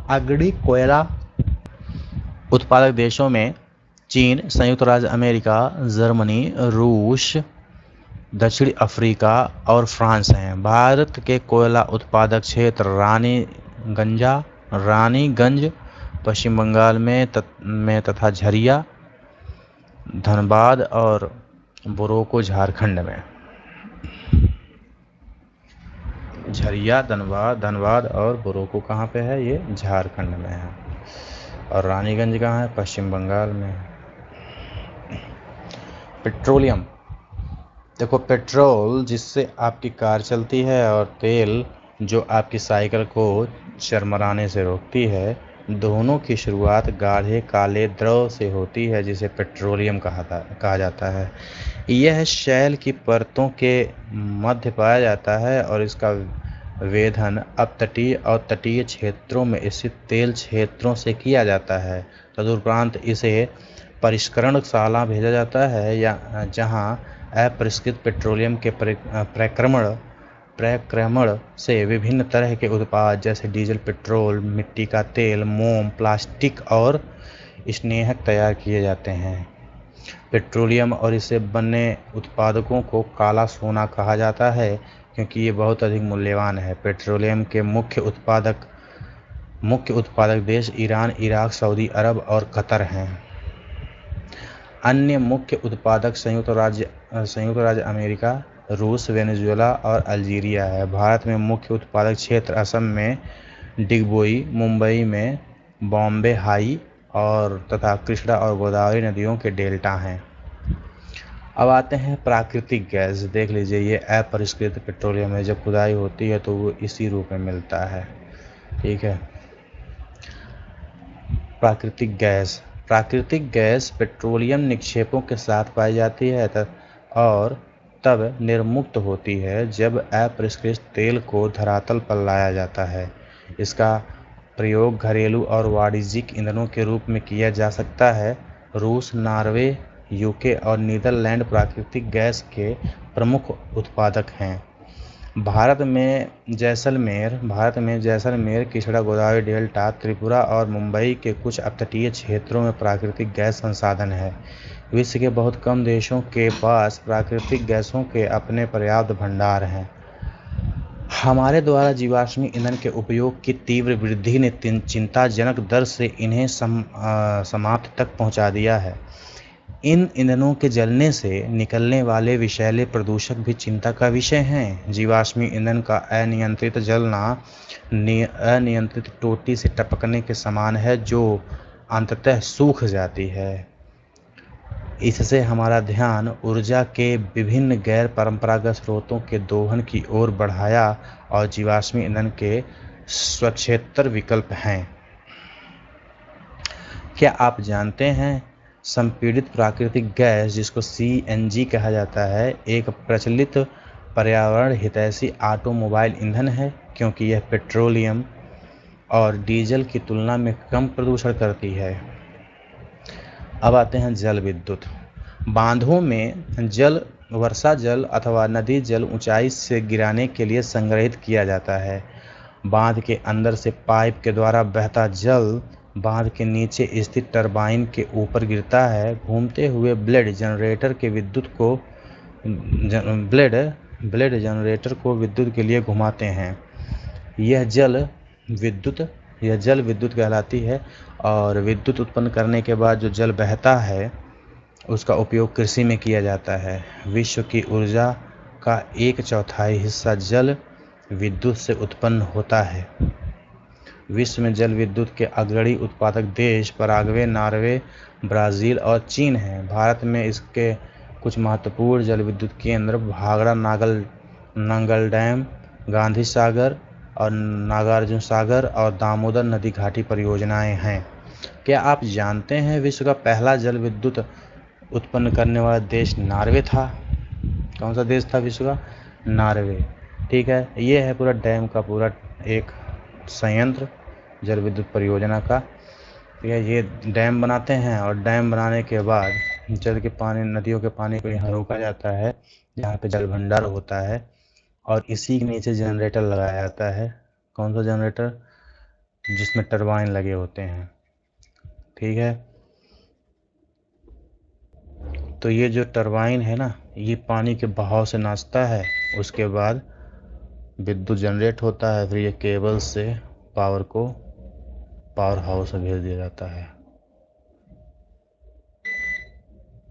अग्रणी कोयला उत्पादक देशों में चीन, संयुक्त राज्य अमेरिका, जर्मनी, रूस, दक्षिण अफ्रीका और फ्रांस हैं। भारत के कोयला उत्पादक क्षेत्र रानीगंज पश्चिम बंगाल में तथा झरिया, धनबाद और बोरोको झारखंड में। झरिया, धनबाद और बोरोको कहाँ पे है? ये झारखंड में है। और रानीगंज कहाँ है? पश्चिम बंगाल में। पेट्रोलियम, देखो पेट्रोल जिससे आपकी कार चलती है और तेल जो आपकी साइकिल को चरमराने से रोकती है, दोनों की शुरुआत गाढ़े काले द्रव से होती है जिसे पेट्रोलियम कहा जाता है। यह शैल की परतों के मध्य पाया जाता है और इसका वेधन अपतटीय और तटीय क्षेत्रों में स्थित तेल क्षेत्रों से किया जाता है। तदुपरांत इसे परिष्करणशाला भेजा जाता है या जहां अपरिष्कृत पेट्रोलियम के प्रक्रमण से विभिन्न तरह के उत्पाद जैसे डीजल, पेट्रोल, मिट्टी का तेल, मोम, प्लास्टिक और स्नेहक तैयार किए जाते हैं। पेट्रोलियम और इससे बने उत्पादकों को काला सोना कहा जाता है क्योंकि ये बहुत अधिक मूल्यवान है। पेट्रोलियम के मुख्य उत्पादक देश ईरान, इराक, सऊदी अरब और कतर हैं। अन्य मुख्य उत्पादक संयुक्त राज्य अमेरिका, रूस, वेनेजुएला और अल्जीरिया है। भारत में मुख्य उत्पादक क्षेत्र असम में डिगबोई, मुंबई में बॉम्बे हाई और तथा कृष्णा और गोदावरी नदियों के डेल्टा हैं। अब आते हैं प्राकृतिक गैस। देख लीजिए, ये अपरिष्कृत पेट्रोलियम है। जब खुदाई होती है तो वो इसी रूप में मिलता है। ठीक है। प्राकृतिक गैस पेट्रोलियम निक्षेपों के साथ पाई जाती है और तब निर्मुक्त होती है जब अपरिष्कृत तेल को धरातल पर लाया जाता है। इसका प्रयोग घरेलू और वाणिज्यिक ईंधनों के रूप में किया जा सकता है। रूस, नॉर्वे, यूके और नीदरलैंड प्राकृतिक गैस के प्रमुख उत्पादक हैं। भारत में जैसलमेर, किचड़ा, गोदावरी डेल्टा, त्रिपुरा और मुंबई के कुछ अपतटीय क्षेत्रों में प्राकृतिक गैस संसाधन है। विश्व के बहुत कम देशों के पास प्राकृतिक गैसों के अपने पर्याप्त भंडार हैं। हमारे द्वारा जीवाश्मी ईंधन के उपयोग की तीव्र वृद्धि ने चिंताजनक दर से इन्हें समाप्ति तक पहुंचा दिया है। इन ईंधनों के जलने से निकलने वाले विषैले प्रदूषक भी चिंता का विषय हैं। जीवाश्मी ईंधन का अनियंत्रित जलना अनियंत्रित टोटी से टपकने के समान है जो अंततः सूख जाती है। इससे हमारा ध्यान ऊर्जा के विभिन्न गैर परंपरागत स्रोतों के दोहन की ओर बढ़ाया और जीवाश्मी ईंधन के स्वच्छेतर विकल्प हैं। क्या आप जानते हैं, संपीड़ित प्राकृतिक गैस, जिसको CNG कहा जाता है, एक प्रचलित पर्यावरण हितैषी ऑटोमोबाइल ईंधन है क्योंकि यह पेट्रोलियम और डीजल की तुलना में कम प्रदूषण करती है। अब आते हैं जल विद्युत। बांधों में जल, वर्षा जल अथवा नदी जल ऊंचाई से गिराने के लिए संग्रहित किया जाता है। बांध के अंदर से पाइप के द्वारा बहता जल बांध के नीचे स्थित टरबाइन के ऊपर गिरता है। घूमते हुए ब्लेड जनरेटर को विद्युत के लिए घुमाते हैं। यह जल विद्युत कहलाती है और विद्युत उत्पन्न करने के बाद जो जल बहता है उसका उपयोग कृषि में किया जाता है। विश्व की ऊर्जा का 1/4 हिस्सा जल विद्युत से उत्पन्न होता है। विश्व में जल विद्युत के अग्रणी उत्पादक देश पराग्वे, नॉर्वे, ब्राज़ील और चीन हैं। भारत में इसके कुछ महत्वपूर्ण जल विद्युत केंद्र भाखड़ा नंगल डैम, गांधी सागर और नागार्जुन सागर और दामोदर नदी घाटी परियोजनाएं हैं। क्या आप जानते हैं, विश्व का पहला जल विद्युत उत्पन्न करने वाला देश नॉर्वे था? कौन सा देश था विश्व का? नॉर्वे। ठीक है। ये है पूरा डैम का पूरा एक संयंत्र जल विद्युत परियोजना का। ठीक है। ये डैम बनाते हैं और डैम बनाने के बाद नदियों के पानी को यहाँ रोका जाता है जहाँ पे जल भंडार होता है और इसी के नीचे जनरेटर लगाया जाता है। कौन सा जनरेटर? जिसमें टरबाइन लगे होते हैं। ठीक है। तो ये जो टरबाइन है ना, ये पानी के बहाव से नाचता है, उसके बाद विद्युत जनरेट होता है, फिर ये केबल से पावर हाउस में भेज दिया जाता है।